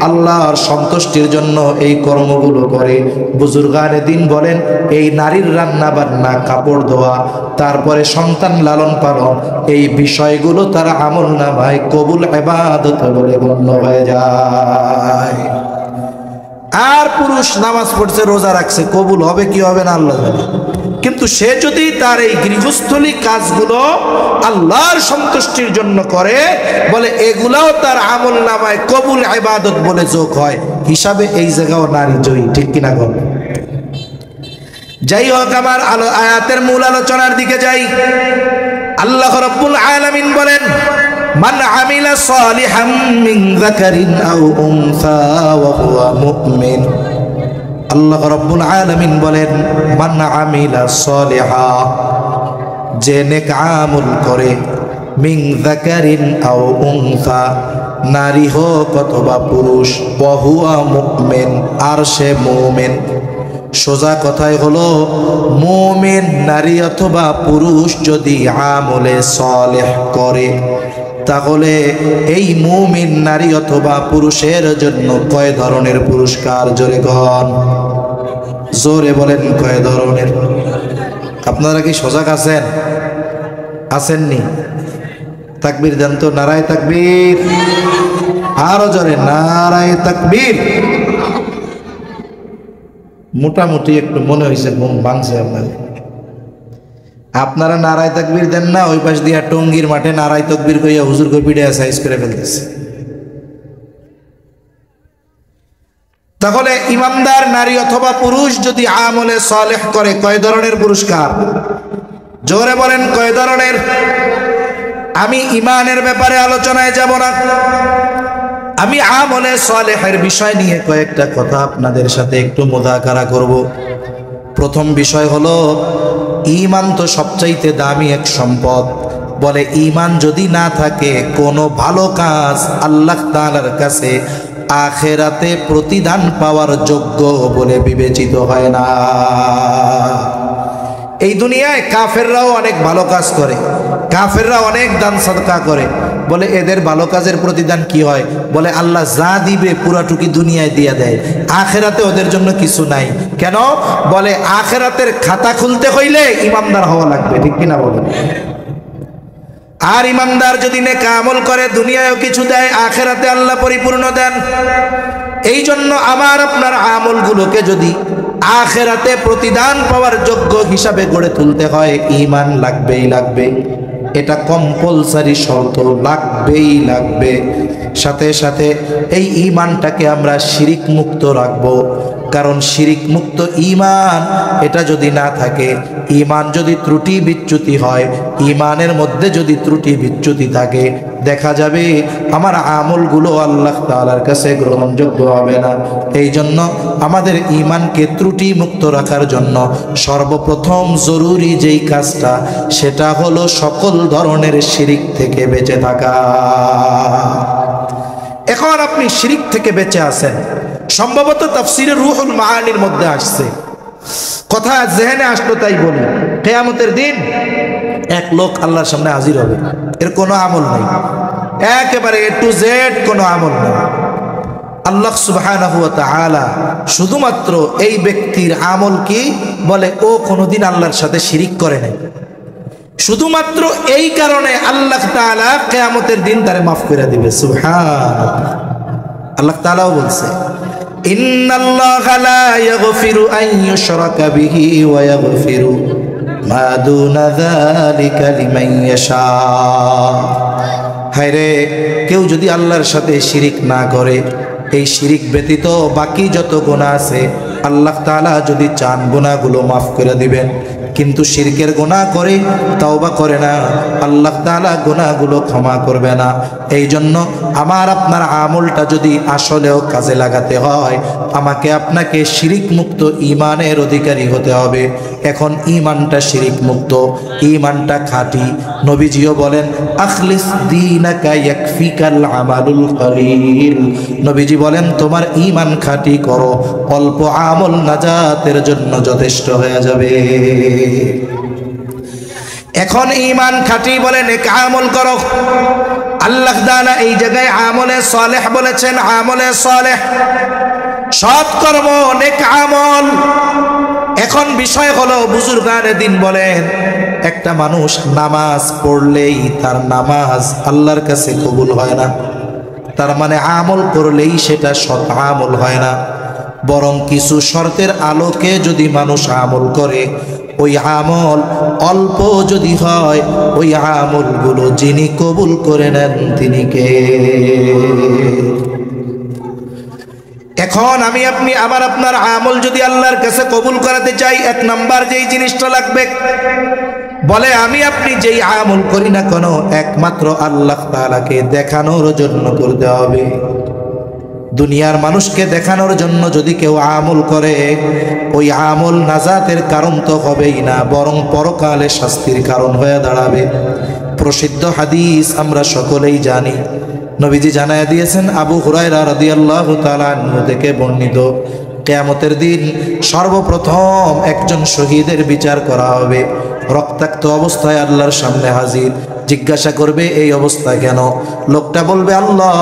আল্লাহর সন্তুষ্টির জন্য এই কর্মগুলো করে, বুজুর্গানে দিন বলেন এই নারীর রান্না বান্না, কাপড় ধোয়া, তারপরে সন্তান লালন পালন, এই বিষয়গুলো তার আমলনামায় কবুল ইবাদত বলে গণ্য হয়ে যায়। আর পুরুষ নামাজ পড়ছে, রোজা রাখছে, কবুল হবে কি হবে না আল্লাহ জানে। কিন্তু সে যদি তার এই গৃহস্থলী কাজগুলো আল্লাহর সন্তুষ্টির জন্য করে, বলে এগুলাও তার আমলনামায় কবুল ইবাদত বলে যোগ হয়, হিসাবে এই জায়গাও নারী জয়ী। ঠিক কিনা গো? যাই হোক, আমার আয়াতের মূল আলোচনার দিকে যাই। আল্লাহ রাব্বুল আলামিন বলেন, মান আমিলা সালিহাম মিন যাকারিন আও উনসা ওয়া হুয়া মুমিন। আল্লাহ রাব্বুল আলামিন বলেন, মান আমিলা সালিহা, যে নেক আমল করে, মিন যাকারিন আও উনসা, নারী হোক অথবা পুরুষ, ওয়া হুয়া মুমিন, আর সে মুমিন। সোজা কথাই হলো মুমিন নারী অথবা পুরুষ যদি আমলে সালেহ করে, তাহলে এই মুমিন নারী অথবা পুরুষের জন্য কয় ধরনের পুরস্কার? জোরে গণ, জোরে বলেন কয় ধরনের? আপনারা কি সজাগ আছেন? আসেননি? তাকবীর দেন তো, নারায়ে তাকবীর, আরো জোরে নারায়ে তাকবীর। মোটামুটি একটু মনে হয়েছে ঘুম ভাঙছে আপনাদের। আপনারা নারায়ে তাকবীর দেন না, ওই পাশ দিয়া টঙ্গীর মাঠে নারায়ে তাকবীর কইয়া হুজুর কই পিড়ে সাইজ করে ফেলতেছে। তাহলে ইমানদার নারী অথবা পুরুষ যদি আমলে সালেহ করে, কয় ধরনের পুরস্কার? জোরে বলেন কয় ধরনের? আমি ইমানের ব্যাপারে আলোচনায় যাব না, আমি আমলে সালেহের বিষয় নিয়ে কয়েকটা কথা আপনাদের সাথে একটু মুযাকারা করব। প্রথম বিষয় হলো ঈমান তো সবচাইতে দামি এক সম্পদ। বলে ঈমান যদি না থাকে কোনো ভালো কাজ আল্লাহ তাআলার কাছে আখিরাতে প্রতিদান পাওয়ার যোগ্য বলে বিবেচিত হয় না। এই দুনিয়ায় কাফেররাও অনেক ভালো কাজ করে, কাফেররা অনেক দান সাদকা করে, বলে এদের ভালো কাজের প্রতিদান কি হয়? বলে আল্লাহ যা দিবে পুরাটুকি দুনিয়ায় দিয়ে দেয়, আখেরাতে ওদের জন্য কিছু নাই। কেন? বলে আখেরাতের খাতা খুলতে হইলে ইমানদার হওয়া লাগবে, ঠিক কিনা বলেন? আর ইমানদার যদি নেক আমল করে দুনিয়ায়ও কিছু দেয়, আখেরাতে আল্লাহ পরিপূর্ণ দেন। এই জন্য আমার আপনার আমলগুলোকে যদি আখেরাতে প্রতিদান পাওয়ার যোগ্য হিসাবে গড়ে তুলতে হয়, ঈমান লাগবেই লাগবে, এটা কম্পালসারি শর্ত, লাগবেই লাগবে। সাথে সাথে এই ঈমানটাকে আমরা শিরিক মুক্ত রাখবো, কারণ শিরিক মুক্ত ঈমান এটা যদি না থাকে, ঈমান যদি ত্রুটি বিচ্যুতি হয়, ঈমানের মধ্যে যদি ত্রুটি বিচ্যুতি থাকে, দেখা যাবে আমার আমলগুলো আল্লাহ তাআলার কাছে গ্রহণযোগ্য হবে না। এই জন্য আমাদের ঈমানকে ত্রুটি মুক্ত রাখার জন্য সর্বপ্রথম জরুরি যেই কাজটা, সেটা হলো সকল ধরনের শিরিক থেকে বেঁচে থাকা। এখন আপনি শিরিক থেকে বেঁচে আছেন, সম্ভবত তাফসীরে রুহুল মাআনির মধ্যে আসছে, কথা জেহেনে আসলো তাই বলি। কিয়ামতের দিন এক লোক আল্লাহর সামনে হাজির হবে, এর কোনো আমল নেই, একেবারে এ টু জেড কোনো আমল নেই। আল্লাহ সুবহানাহু ওয়া তাআলা শুধুমাত্র এই ব্যক্তির আমল কি? বলে ও কোনোদিন আল্লাহর সাথে শিরিক করে নাই। শুধুমাত্র এই কারণে আল্লাহ তাআলা কিয়ামতের দিন তারে মাফ করে দিবে। সুবহানাল্লাহ। আল্লাহ তাআলাও বলছে, ইন্নাল্লাহা লা ইয়াগফিরু আন ইউশরাকা বিহি ওয়া ইয়াগফিরু মা দুনা যালিকা লিমান ইয়াশা। হায়রে, কেউ যদি আল্লাহর সাথে শিরিক না করে, এই শিরিক ব্যতীত বাকি যত গুনাহ আছে আল্লাহ তাআলা যদি চান গুনাহগুলো মাফ করে দিবেন, কিন্তু শিরকের গুনাহ করে তওবা করে না, আল্লাহ তাআলা গুনাহগুলো ক্ষমা করবে না। এই জন্য আমার আপনার আমলটা যদি আসলেও কাজে লাগাতে হয়, আমাকে আপনাকে শিরিক মুক্ত ঈমানের অধিকারী হতে হবে। এখন ঈমানটা শিরিক মুক্ত, ঈমানটা খাঁটি। নবীজিও বলেন, আখলিস দীনাকা ইয়াকফিকাল আমালুল কলিল। নবীজি বলেন, তোমার ঈমান খাঁটি করো, অল্প আমল নাজাতের জন্য যথেষ্ট হয়ে যাবে। এখন ঈমান খাঁটি বলে নেক আমল করো। আল্লাহ তাআলা এই জায়গায় আমলে সালেহ বলেছেন, আমলে সালেহ সৎ কর্ম, নেক আমল। এখন বিষয় হলো, বুজুর্গানে দিন বলেন, একটা মানুষ নামাজ পড়লেই তার নামাজ আল্লাহর কাছে কবুল হয় না, তার মানে আমল করলেই সেটা সৎ আমল হয় না। বরং কিছু শর্তের আলোকে যদি মানুষ আমল করে, ওই আমল অল্প যদি হয়, ওই আমলগুলো যিনি কবুল করে নেন তিনি কে? এখন আমি আপনি আমার আপনার আমল যদি আল্লাহর কাছে কবুল করাতে চাই, এক নাম্বার যেই জিনিসটা লাগবে, বলে আমি আপনি যেই আমল করি না কেন, একমাত্র আল্লাহ তাআলাকে দেখানোর জন্য করতে হবে। দুনিয়ার মানুষকে দেখানোর জন্য যদি কেউ আমল করে, ওই আমল নাজাতের কারণ তো হবেই না, বরং পরকালে শাস্তির কারণ হয়ে দাঁড়াবে। প্রসিদ্ধ হাদিস আমরা সকলেই জানি, নবীজি জানায়া দিয়েছেন, আবু হুরায়রা রাদিয়াল্লাহু তাআলা আনহু থেকে বর্ণিত, কিয়ামতের দিন সর্বপ্রথম একজন শহীদের বিচার করা হবে। রক্তাক্ত অবস্থায় আল্লাহর সামনে হাজির, জিজ্ঞাসা করবে এই অবস্থা কেন? লোকটা বলবে, আল্লাহ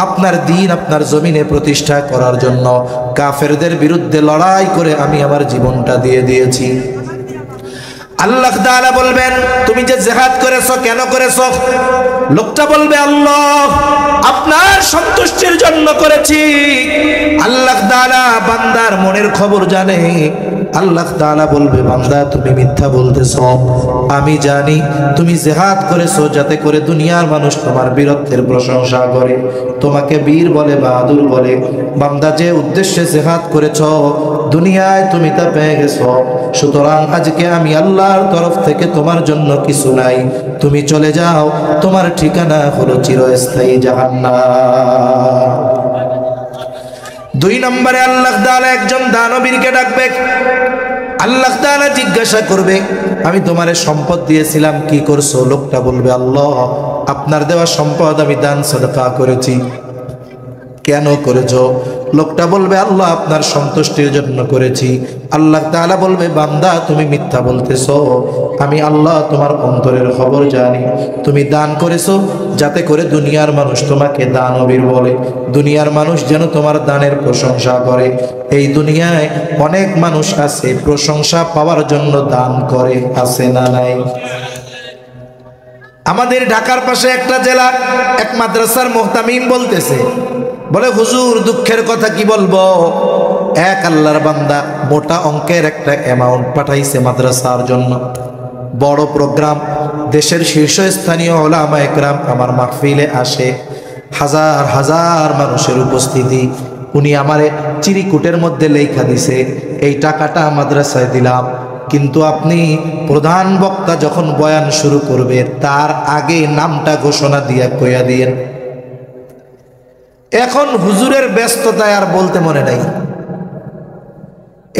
আপনার দ্বীন আপনার জমিনে প্রতিষ্ঠা করার জন্য কাফেরদের বিরুদ্ধে লড়াই করে আমি আমার জীবনটা দিয়ে দিয়েছি। আল্লাহ তাআলা বলবেন, তুমি যে জিহাদ করেছো কেন করেছো? লোকটা বলবে, আল্লাহ আপনার সন্তুষ্টির জন্য করেছি। আল্লাহ তাআলা বান্দার মনের খবর জানে। আল্লাহ তাআলা বলবে, বান্দা তুমি মিথ্যা বলতেছো, আমি জানি তুমি জিহাদ করেছো যাতে করে দুনিয়ার মানুষ তোমার বীরত্বের প্রশংসা করে, তোমাকে বীর বলে, বাহাদুর বলে। বান্দা যে উদ্দেশ্যে জিহাদ করেছো, দুনিয়ায় তুমি তা পেয়ে গেছো, সুতরাং আজকে আমি আল্লাহর তরফ থেকে তোমার জন্য কিছু নাই, তুমি চলে যাও, তোমার ঠিকানা হলো চিরস্থায়ী জাহান্নাম। দুই নম্বরে আল্লাহ তাআলা একজন দানবীরকে ডাকবে। আল্লাহ তাআলা জিজ্ঞাসা করবে, আমি তোমারে সম্পদ দিয়েছিলাম কি করছো? লোকটা বলবে, আল্লাহ আপনার দেওয়া সম্পদ আমি দান সাদকা করেছি। কেন করেছো? লোকটা বলবে আল্লাহ আপনার সন্তুষ্টির জন্য করেছি। আল্লাহ তাআলা বলবে বান্দা তুমি মিথ্যা বলতেছো, আমি আল্লাহ তোমার অন্তরের খবর জানি। তুমি দান করেছো যাতে করে দুনিয়ার মানুষ তোমাকে দানবীর বলে, দুনিয়ার মানুষ যেন তোমার দানের প্রশংসা করে। এই দুনিয়ায় অনেক মানুষ আছে প্রশংসা পাওয়ার জন্য দান করে, আছে না নাই? আমাদের ঢাকার পাশে একটা জেলা এক মাদ্রাসার মুহতামিম বলতেছে, বলে হুজুর দুঃখের কথা কি বলবো, এক আল্লাহর বান্দা মোটা অঙ্কের একটা অ্যামাউন্ট পাঠাইছে মাদ্রাসার জন্য, বড় প্রোগ্রাম, দেশের শীর্ষস্থানীয় উলামা একরাম আমার মাহফিলে আসে, হাজার হাজার মানুষের উপস্থিতি। উনি আমারে চিরিকুটের মধ্যে লেখা দিছে এই টাকাটা মাদ্রাসায় দিলাম, কিন্তু আপনি প্রধান বক্তা যখন বয়ান শুরু করবে তার আগে নামটা ঘোষণা দিয়া কইয়া দিয়েন। এখন হুজুরের ব্যস্ততায় আর বলতে মনে নাই।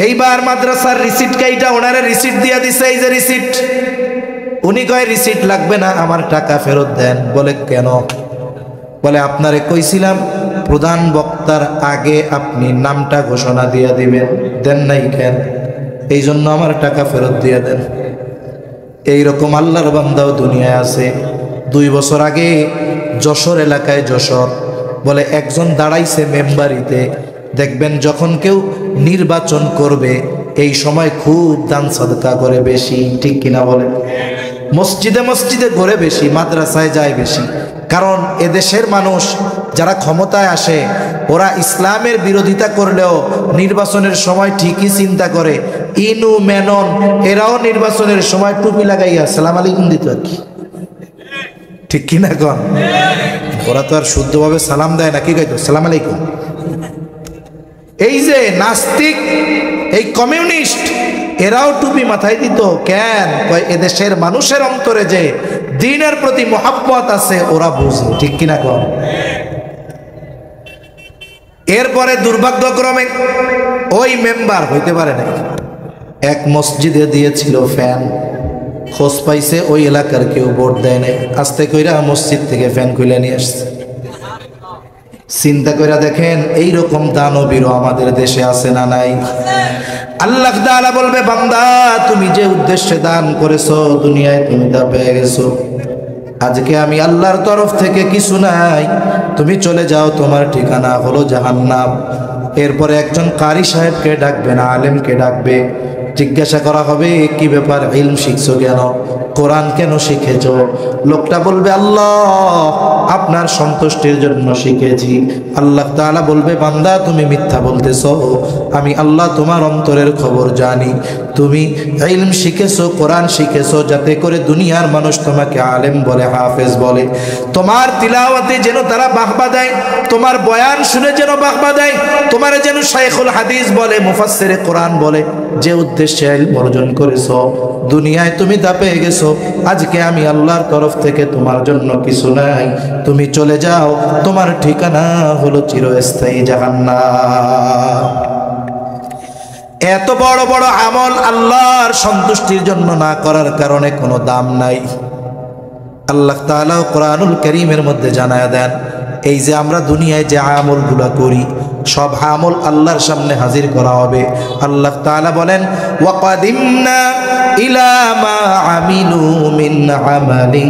এইবার মাদ্রাসার রিসিট কাইটা ওনারে রিসিট দিয়া দিছে, এই যে রিসিট। উনি কয় রিসিট লাগবে না, আমার টাকা ফেরত দেন। বলে কেন? বলে আপনারে কইছিলাম প্রধান বক্তার আগে আপনি নামটা ঘোষণা দিয়া দিবেন, দেন নাই কেন? এই জন্য আমার টাকা ফেরত দিয়ে দেন। এইরকম আল্লাহর বান্দাও দুনিয়ায় আছে। 2 বছর আগে যশোর এলাকায়, যশোর বলে একজন দাঁড়াইছে মেম্বারিতে, দেখবেন যখন কেউ নির্বাচন করবে এই সময় খুব দান সাদকা করে বেশি, ঠিক কিনা বলে? মসজিদে মসজিদে ঘুরে বেশি, মাদ্রাসায় যায় বেশি। কারণ এদেশের মানুষ যারা ক্ষমতায় আসে ওরা ইসলামের বিরোধিতা করলেও নির্বাচনের সময় ঠিকই চিন্তা করে। ইনু মেনন এরাও নির্বাচনের সময় টুপি লাগাইয়া সালাম আলাইকুম দিত আর কি, ঠিক কিনা কন? ওরা তো আর শুদ্ধভাবে সালাম দেয় না, কি কইতো সালাম আলাইকুম। এই যে নাস্তিক, এই কমিউনিস্ট, এরাও টুপি মাথায় দিত কেন? কয় এদেশের মানুষের অন্তরে যে দ্বীনের প্রতি মোহাব্বত আছে ওরা বুঝে, ঠিক কিনা কন? এরপরে দুর্ভাগ্যক্রমে ওই মেম্বার হইতে পারে না, এক মসজিদে দিয়েছিল ফ্যান, খোঁজ পাইছে ওই এলাকার কেউ ভোট দেয় নাই, আস্তে কইরা মসজিদ থেকে ফ্যান খুলে নিয়ে আসছে। চিন্তা কইরা দেখেন এইরকম দানবীরও আমাদের দেশে আছে না নাই? আল্লাহ তাআলা বলবে বান্দা তুমি যে উদ্দেশ্যে দান করেছো দুনিয়ায় তুমি তা পেয়ে গেছো, আজকে আমি আল্লাহর তরফ থেকে কিছু নাই, তুমি চলে যাও, তোমার ঠিকানা হলো জাহান্নাম। এরপরে একজন কারি সাহেবকে ডাকবেন, আলেমকে ডাকবে, জিজ্ঞাসা করা হবে কি ব্যাপার, ইলম শিখছো কেন, কোরআন কেন শিখেছো? লোকটা বলবে আল্লাহ আপনার সন্তুষ্টির জন্য শিখেছি। আল্লাহ তাআলা বলবে বান্দা তুমি মিথ্যা বলতেছো, আমি আল্লাহ তোমার অন্তরের খবর জানি। তুমি ইলম শিখেছো, কোরআন শিখেছো যাতে করে দুনিয়ার মানুষ তোমাকে আলেম বলে, হাফেজ বলে, তোমার তিলাওয়াতে যেন তারা বাহবা দেয়, তোমার বয়ান শুনে যেন বাহবা দেয়, তোমার যেন শাইখুল হাদিস বলে, মুফাসসিরে কোরআন বলে। যে উদ্দেশ্যে ইলম অর্জন করেছো দুনিয়ায় তুমি তা পেয়ে গেছো, আজকে আমি আল্লাহর তরফ থেকে তোমার জন্য কিছু নাই, তুমি চলে যাও, তোমার ঠিকানা হলো চিরস্থায়ী জাহান্নাম। এত বড় বড় আমল আল্লাহর সন্তুষ্টির জন্য না করার কারণে কোনো দাম নাই। আল্লাহ তাআলা কোরআনুল কারীমের মধ্যে জানায়া দেন এই যে আমরা দুনিয়ায় যে আমলগুলো করি সব আমল আল্লাহর সামনে হাজির করা হবে। আল্লাহ তাআলা বলেন ওয়াকাদিমনা ইলা মা আমিলু মিন আমালিন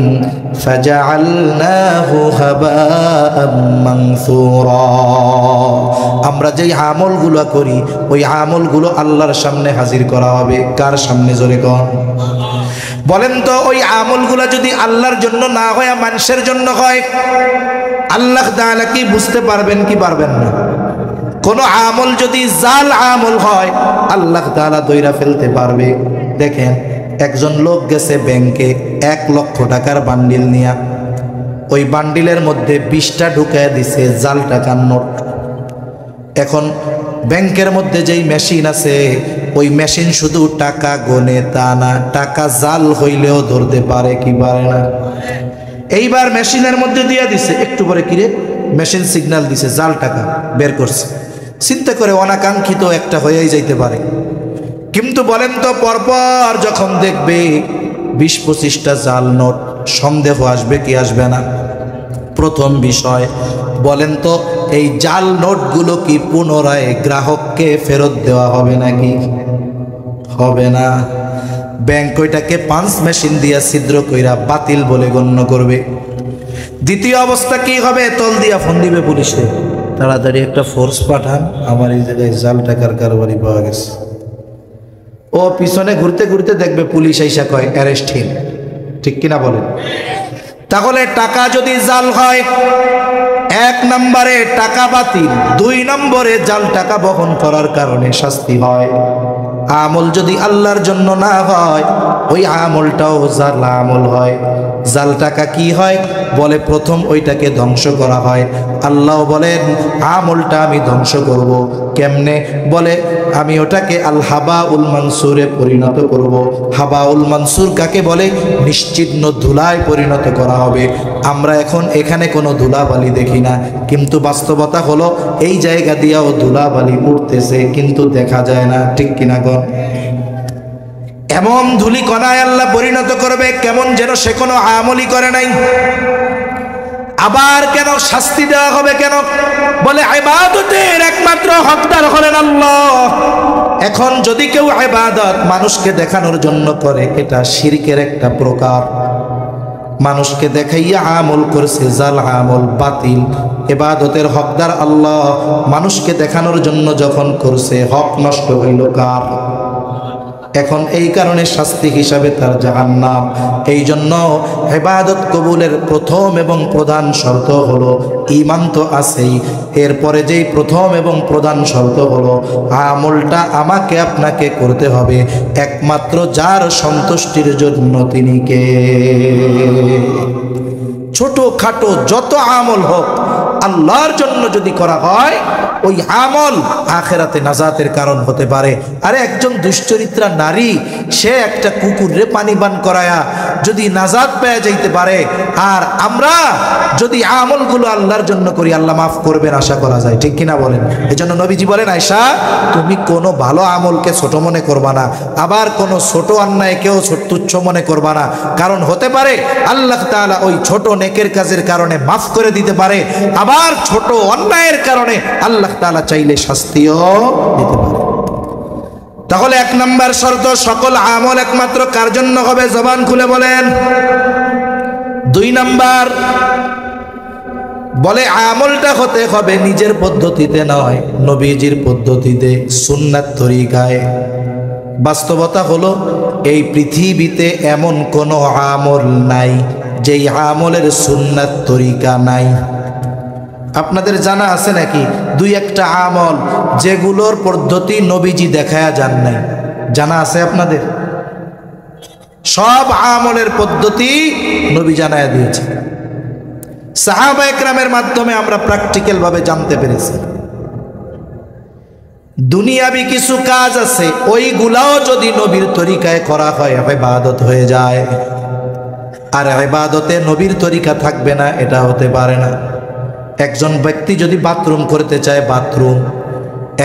ফাজআলনাহু হাবাআম মানসুরা। আমরা যেই আমলগুলো করি ওই আমলগুলো আল্লাহর সামনে হাজির করা হবে। কার সামনে? জোরে কোন? বলেন তো ওই আমলগুলো যদি আল্লাহর জন্য না হয় মানুষের জন্য হয়, আল্লাহ তাআলা কি বুঝতে পারবেন কি পারবেন না? কোন আমল যদি জাল আমল হয় আল্লাহ তাআলা দইরা ফেলতে পারবে। দেখেন একজন লোক গেছে ব্যাংকে 1 লক্ষ টাকার বান্ডিল নিয়া, ওই বান্ডিলের মধ্যে 20টা ঢুকায় দিছে জাল টাকার নোট। এখন ব্যাংকের মধ্যে যেই মেশিন আছে ওই মেশিন শুধু টাকা গনে তা না, টাকা জাল হইলেও ধরতে পারে কি পারে না? এইবার মেশিনের মধ্যে দিয়ে দিছে, একটু পরে কিরে মেশিন সিগন্যাল দিছে জাল টাকা বের করছে। চিন্তা করে অনাকাঙ্ক্ষিত একটা হয়েই যাইতে পারে। কিন্তু বলেন তো পরপর যখন দেখবে 20-25টা জাল নোট, সন্দেহ আসবে কি আসবে না? প্রথম বিষয় বলেন তো এই জাল নোটগুলো কি পুনরায় গ্রাহককে ফেরত দেওয়া হবে নাকি? হবে না। ব্যাংক ওইটাকে পাঞ্চ মেশিন দিয়া ছিদ্র কইরা বাতিল বলে গণ্য করবে। দ্বিতীয় অবস্থা কি হবে? তল দিয়া ফোন দিবে পুলিশে, তাড়াতাড়ি একটা ফোর্স পাঠান, আমার এই জায়গায় জাল টাকার কারবারি পাওয়া গেছে। ও পিছনে ঘুরতে ঘুরতে দেখবে পুলিশ আইসা কয় অ্যারেস্ট হিম। ঠিক কিনা বলেন? তাহলে টাকা যদি জাল হয়, 1 নম্বরে টাকা বাতিল, 2 নম্বরে জাল টাকা বহন করার কারণে শাস্তি হয়। আমল যদি আল্লাহর জন্য না হয়, ওই আমলটাও জাল আমল হয়। জাল টাকা কি হয়? বলে প্রথম ওইটাকে ধ্বংস করা হয়। আল্লাহ বলেন আমলটা আমি ধ্বংস করব। কেমনে? বলে আমি ওটাকে আল হাবাউল মানসুরে পরিণত করব। হাবাউল মানসুর কাকে বলে? নিশ্চিহ্ন ধুলায় পরিণত করা হবে। আমরা এখন এখানে কোনো ধুলাবালি দেখি না, কিন্তু বাস্তবতা হলো এই জায়গা দিয়েও ধুলাবালি উঠতেছে, কিন্তু দেখা যায় না। ঠিক কিনা গো? এমন ধুলি কণায় আল্লাহ পরিণত করবে কেমন যেন সে কোনো আমলই করে নাই। আবার কেন শাস্তি দেওয়া হবে? কেন? বলে ইবাদতের একমাত্র হকদার হলেন আল্লাহ। এখন যদি কেউ ইবাদত মানুষকে দেখানোর জন্য করে, এটা শিরকের একটা প্রকার। মানুষকে দেখাইয়া আমল করছে, জাল আমল, বাতিল। ইবাদতের হকদার আল্লাহ, মানুষকে দেখানোর জন্য যখন করছে, হক নষ্ট হইল কার? এখন এই কারণে শাস্তি হিসাবে তার জাহান্নাম। এই জন্য ইবাদত কবুলের প্রথম এবং প্রধান শর্ত হলো ঈমান তো আছেই, এরপরে যেই প্রথম এবং প্রধান শর্ত হলো আমলটা আমাকে আপনাকে করতে হবে একমাত্র যার সন্তুষ্টির জন্য, তিনি কে? ছোট খাটো যত আমল হোক, আল্লাহর জন্য যদি করা হয়, ওই আমল আখেরাতে নাজাতের কারণ হতে পারে। আরে একজন দুশ্চরিত্রা নারী, সে একটা কুকুরে পানি পান করায়া যদি নাজাত পেয়ে যাইতে পারে, আর আমরা যদি আমলগুলো আল্লাহর জন্য করি, আল্লাহ মাফ করবেন আশা করা যায়। ঠিক কিনা বলেন? এজন্য নবীজি বলেন, আয়েশা তুমি কোনো ভালো আমলকে ছোট মনে করবা না, আবার কোনো ছোট অন্যায়কেও তুচ্ছ মনে করবা না। কারণ হতে পারে আল্লাহ তাআলা ওই ছোট নেকের কাজের কারণে মাফ করে দিতে পারে, আবার ছোট অন্যায়ের কারণে আল্লাহ তাআলা চাইলে শাস্তিও দিতে পারে। তাহলে 1 নম্বর শর্ত, সকল আমল একমাত্র কার জন্য হবে? জবান খুলে বলেন। 2 নম্বর বলে আমলটা হতে হবে নিজের পদ্ধতিতে নয়, নবীজির পদ্ধতিতে, সুন্নাত তরিকায়। বাস্তবতা হলো এই পৃথিবীতে এমন কোনো আমল নাই যেই আমলের সুন্নাত তরিকা নাই। আপনাদের জানা আছে নাকি 2-1টা আমল যেগুলোর পদ্ধতি নবীজি দেখায়া যান নাই? জানা আছে আপনাদের? সব আমলের পদ্ধতি নবী জানায়া দিয়েছে। সাহাবা একরামের মাধ্যমে আমরা প্র্যাকটিক্যাল ভাবে জানতে পেরেছি। দুনিয়াবি কিছু কাজ আছে, ওইগুলাও যদি নবীর তরিকায় করা হয় ইবাদত হয়ে যায়। আর ইবাদতে নবীর তরিকা থাকবে না, এটা হতে পারে না। একজন ব্যক্তি যদি বাথরুম করতে চায়, বাথরুম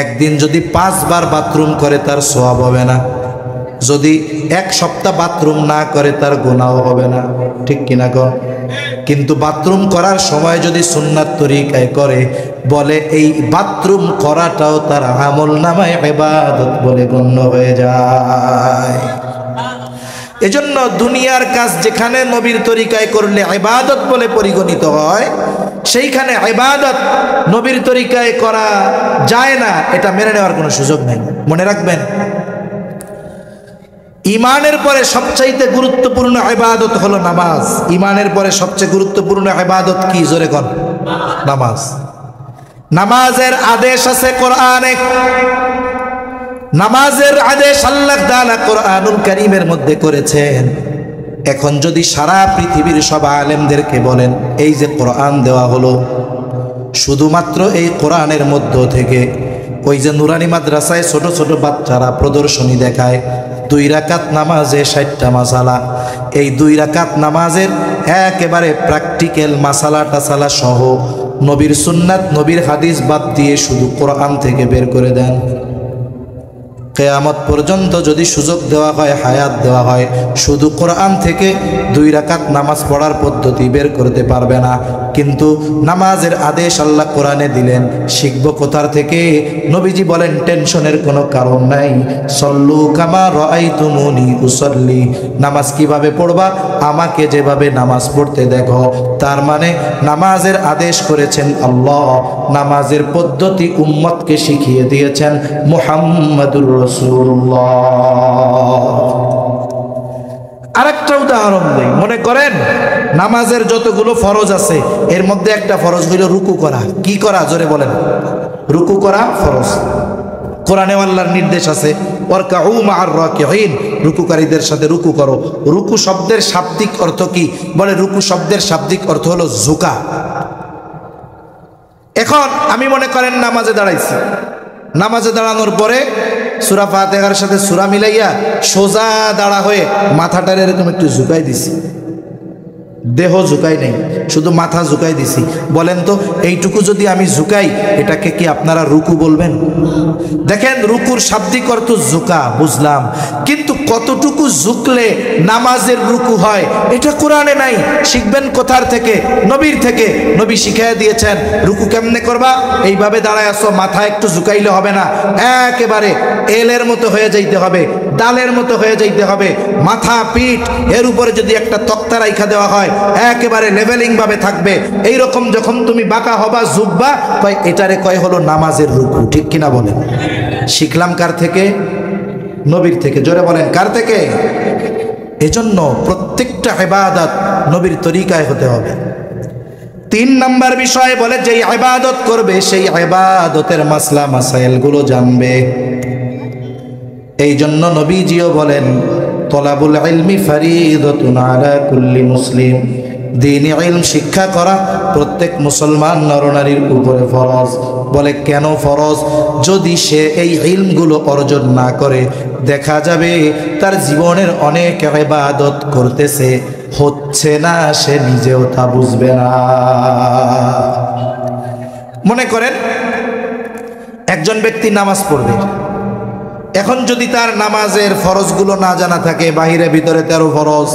একদিন যদি 5 বার বাথরুম করে, তার সওয়াব হবে না। যদি 1 সপ্তাহ বাথরুম না করে, তার গুনাহ হবে না। ঠিক কিনা গো? কিন্তু বাথরুম করার সময় যদি সুন্নাত তরিকায় করে, বলে এই বাথরুম করাটাও তার আমল নামায় ইবাদত বলে গণ্য হয়ে যায়। এজন্য দুনিয়ার কাজ যেখানে নবীর তরিকায় করলে ইবাদত বলে পরিগণিত হয়, সেইখানে ইবাদত নবীর তরিকায় করা যায় না, এটা মেনে নেওয়ার কোনো সুযোগ নেই। মনে রাখবেন, ইমানের পরে সবচাইতে গুরুত্বপূর্ণ ইবাদত হলো নামাজ। ইমানের পরে সবচেয়ে গুরুত্বপূর্ণ ইবাদত কি? জোরে কোন? নামাজ। নামাজের আদেশ আছে কোরআনে। নামাজের আদেশ আল্লাহ তাআলা কোরআনুল কারীমের মধ্যে করেছেন। এখন যদি সারা পৃথিবীর সব আলেমদেরকে বলেন, এই যে কোরআন দেওয়া হলো, শুধুমাত্র এই কোরআনের মধ্য থেকে ওই যে নুরানি মাদ্রাসায় ছোট ছোট বাচ্চারা প্রদর্শনী দেখায় 2 রাকাত নামাজে 60টা মাসালা, এই 2 রাকাত নামাজের একেবারে প্র্যাকটিক্যাল মাসালা টাসালা সহ নবীর সুন্নাত, নবীর হাদিস বাদ দিয়ে শুধু কোরআন থেকে বের করে দেন, কিয়ামত পর্যন্ত যদি সুযোগ দেওয়া হয়, হায়াত দেওয়া হয়, শুধু কোরআন থেকে 2 রাকাত নামাজ পড়ার পদ্ধতি বের করতে পারবে না। কিন্তু নামাজের আদেশ আল্লাহ কোরআনে দিলেন, শিখব কোথার থেকে? নবীজি বলেন টেনশনের কোনো কারণ নাই। সল্লু কামা রাআইতুমুনি উসাল্লি, নামাজ কিভাবে পড়বা? আমাকে যেভাবে নামাজ পড়তে দেখো। তার মানে নামাজের আদেশ করেছেন আল্লাহ, নামাজের পদ্ধতি উম্মতকে শিখিয়ে দিয়েছেন মুহাম্মাদুর রাসূলুল্লাহ। আরেকটা উদাহরণ দেই। মনে করেন নামাজের যতগুলো ফরজ আছে এর মধ্যে একটা ফরজ হইল রুকু করা। কি করা? জোরে বলেন। রুকু করা ফরজ। কোরআনে আল্লাহর নির্দেশ আছে, ওয়ারকাউ মা'আর রাকিঈন, রুকুকারীদের সাথে রুকু করো। রুকু শব্দের শাব্দিক অর্থ কি? বলে রুকু শব্দের শাব্দিক অর্থ হলো ঝুঁকা। এখন আমি মনে করেন নামাজে দাঁড়াইছি, নামাজে দাঁড়ানোর পরে সূরা ফাতিহার সাথে সূরা মিলাইয়া সোজা দাঁড়া হয়ে মাথাটার এরকম একটু ঝুঁকাই দিছি। দেহ ঝুঁকাই নেই, শুধু মাথা ঝুঁকাই দিছি। বলেন তো এইটুকু যদি আমি ঝুঁকাই, এটাকে কি আপনারা রুকু বলবেন? দেখেন রুকুর শাব্দিক অর্থ ঝুঁকা, বুঝলাম, কিন্তু কতটুকু ঝুঁকলে নামাজের রুকু হয় এটা কোরআনে নাই। শিখবেন কোথার থেকে? নবীর থেকে। নবী শিখিয়ে দিয়েছেন রুকু কেমনে করবা। এইভাবে দাঁড়ায় আসো, মাথা একটু ঝুঁকাইলে হবে না, একেবারে এলের মতো হয়ে যাইতে হবে, ডালের মতো হয়ে যাইতে হবে। মাথা পিঠ এর উপরে যদি একটা তক্তা রাইখা দেওয়া হয় একেবারে লেভেলিং ভাবে থাকবে। এইরকম যখন তুমি বাঁকা হবা, ঝুঁকবা, কয় এটারে কয় হলো নামাজের রুকু। ঠিক কিনা বলেন? শিখলাম কার থেকে? নবীর থেকে। জোরে বলেন কার থেকে? এজন্য প্রত্যেকটা ইবাদত নবীর তরিকায় হতে হবে। 3 নাম্বার বিষয় বলে যেই ইবাদত করবে সেই ইবাদতের মাসলা মাসাইল গুলো জানবে। এই জন্য নবীজিও বলেন তলাবুল ইলমি ফারিদাতুন আলা কুল্লি মুসলিম, দ্বীনি ইলম শিক্ষা করা প্রত্যেক মুসলমান নরনারীর উপরে ফরজ। বলে কেন ফরজ? যদি সে এই ইলমগুলো অর্জন না করে, দেখা যাবে তার জীবনের অনেক ইবাদত করতেছে, হচ্ছে না, সে নিজেও তা বুঝবে না। মনে করেন একজন ব্যক্তি নামাজ পড়বে, এখন যদি তার নামাজের ফরজগুলো না জানা থাকে, বাহিরে ভিতরে 13 ফরজ,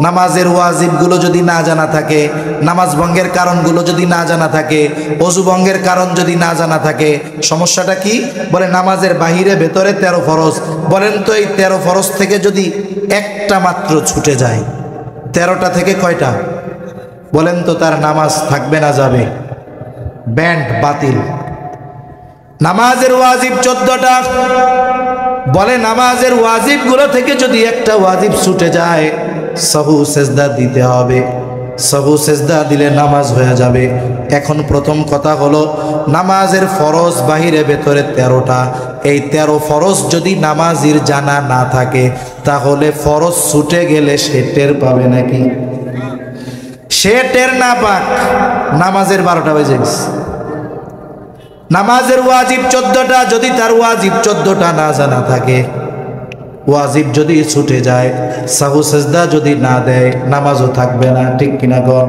নামাজের ওয়াজিবগুলো যদি না জানা থাকে, নামাজ ভঙ্গের কারণগুলো যদি না জানা থাকে, ওযু ভঙ্গের কারণ যদি না জানা থাকে, সমস্যাটা কি? বলে নামাজের বাহিরে ভেতরে 13 ফরজ। বলেন তো এই 13 ফরজ থেকে যদি একটা মাত্র ছুটে যায়, 13টা থেকে কয়টা? বলেন তো তার নামাজ থাকবে না যাবে? ব্যান্ড বাতিল। নামাজের ওয়াজিব 14টা। বলে নামাজের ওয়াজিবগুলো থেকে যদি একটা ওয়াজিব ছুটে যায়, সাহু সেজদা দিতে হবে। সাহু সেজদা দিলে নামাজ হয়ে যাবে। এখন প্রথম কথা হলো নামাজের ফরজ বাহিরে ভেতরে 13টা। এই 13 ফরজ যদি নামাজির জানা না থাকে, তাহলে ফরজ ছুটে গেলে সে টের পাবে নাকি? সে টের না পাক, নামাজের 12টা বেজে গেছে। নামাজের ওয়াজিব 14টা, যদি তার ওয়াজিব 14টা না জানা থাকে, ওয়াজিব যদি ছুটে যায়, সাহু সেজদা যদি না দেয়, নামাজও থাকবে না। ঠিক কিনা গণ?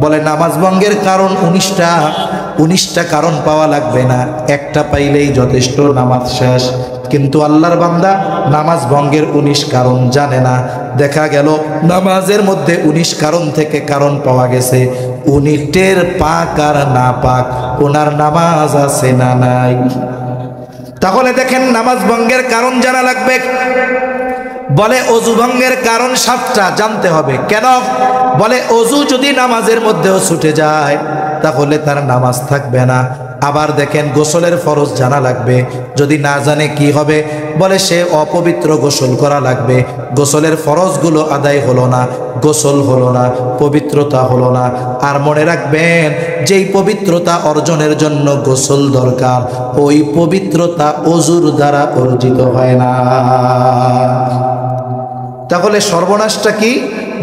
বলে নামাজ ভঙ্গের কারণ 19টা কারণ পাওয়া লাগবে না, একটা পাইলেই যথেষ্ট, নামাজ শেষ। কিন্তু আল্লাহর বান্দা নামাজ ভঙ্গের 19 কারণ জানে না। দেখা গেল নামাজের মধ্যে 19 কারণ থেকে কারণ পাওয়া গেছে, উনি টের পাক আর না পাক, ওনার নামাজ আছে না নাই। তাহলে দেখেন নামাজ ভঙ্গের কারণ জানা লাগবে। বলে অজু ভঙ্গের কারণ 7টা জানতে হবে। কেন? বলে অজু যদি নামাজের মধ্যেও ছুটে যায়, তাহলে তার নামাজ থাকবে না। আবার দেখেন গোসলের ফরজ জানা লাগবে, যদি না জানে কি হবে? বলে সে অপবিত্র গোসল করা লাগবে। গোসলের ফরজগুলো আদায় হলো না, গোসল হলো না, পবিত্রতা হলো না। আর মনে রাখবেন, যেই পবিত্রতা অর্জনের জন্য গোসল দরকার, ওই পবিত্রতা অজুর দ্বারা অর্জিত হয় না। তাহলে সর্বনাশটা কি?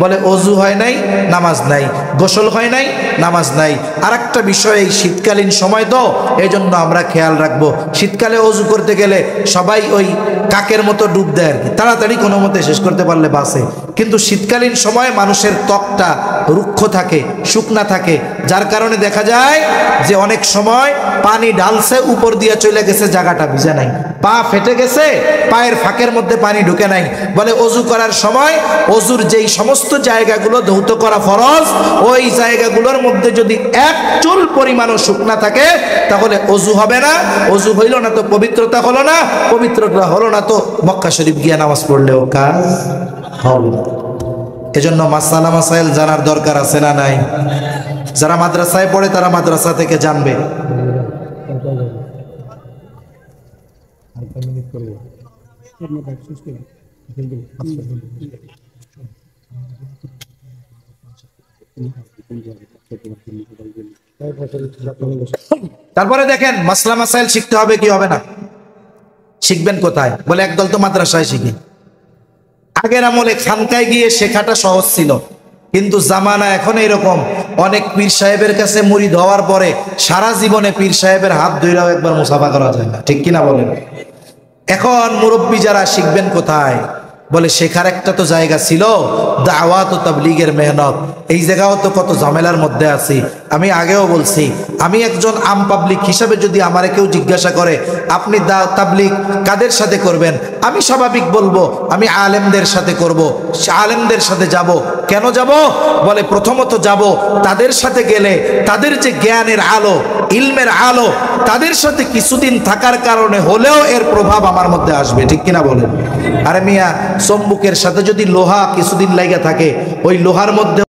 বলে অজু হয় নাই, নামাজ নাই, গোসল হয় নাই, নামাজ নাই। আর একটা বিষয়, এই শীতকালীন সময় তো, এই জন্য আমরা খেয়াল রাখবো, শীতকালে অজু করতে গেলে সবাই ওই কাকের মতো ডুব দেয় আর কি, তাড়াতাড়ি কোনো মতে শেষ করতে পারলে বাসে। কিন্তু শীতকালীন সময় মানুষের ত্বকটা রুক্ষ থাকে, শুকনা থাকে, যার কারণে দেখা যায় যে অনেক সময় পানি ঢালছে, উপর দিয়ে চলে গেছে, জায়গাটা ভিজে নাই। পা ফেটে গেছে, পায়ের ফাঁকের মধ্যে পানি ঢুকে নাই। বলে অজু করার সময় অজুর যেই সমস্ত জায়গাগুলো ধৌত করা ফরজ, ওই জায়গাগুলোর মধ্যে যদি এক চুল পরিমাণও শুকনা থাকে তাহলে অজু হবে না। অজু হইল না তো পবিত্রতা হলো না, পবিত্রতা হলো না তো মক্কা শরীফ গিয়া নামাজ পড়লেও কাজ হবে না। এজন্য মাসালা মাসাইল জানার দরকার আছে না নাই? যারা মাদ্রাসায় পড়ে তারা মাদ্রাসা থেকে জানবে। তারপরে দেখেন মাসলা মাসাইল শিখতে হবে কি হবে না? শিখবেন কোথায়? বলে একদল তো মাদ্রাসায় শিখি। আগের আমলে খানকায় গিয়ে শেখাটা সহজ ছিল, কিন্তু জামানা এখন এরকম, অনেক পীর সাহেবের কাছে মুরিদ হওয়ার পরে সারা জীবনে পীর সাহেবের হাত ধইরাও একবার মুসাফা করা যায় না, ঠিক কিনা বলেন? এখন মুরব্বী যারা শিখবেন কোথায়? বলে শেখার একটা তো জায়গা ছিল, দাওয়াত ও তাবলীগের মেহনত। এই জায়গাও তো কত ঝামেলার মধ্যে আছি। আমি আগেও বলছি, আমি একজন আম পাবলিক হিসাবে যদি আমারে কেউ জিজ্ঞাসা করে আপনি তাবলীগ কাদের সাথে করবেন, আমি স্বাভাবিক বলবো আমি আলেমদের সাথে করব। আলেমদের সাথে যাব। কেন যাব? বলে প্রথমত যাব তাদের সাথে গেলে তাদের যে জ্ঞানের আলো, ইলমের আলো, তাদের সাথে কিছুদিন থাকার কারণে হলেও এর প্রভাব আমার মধ্যে আসবে, ঠিক কিনা বলেন? আরে মিয়া, চম্বুকের সাথে যদি লোহা কিছুদিন লাগা থাকে, ওই লোহার মধ্যে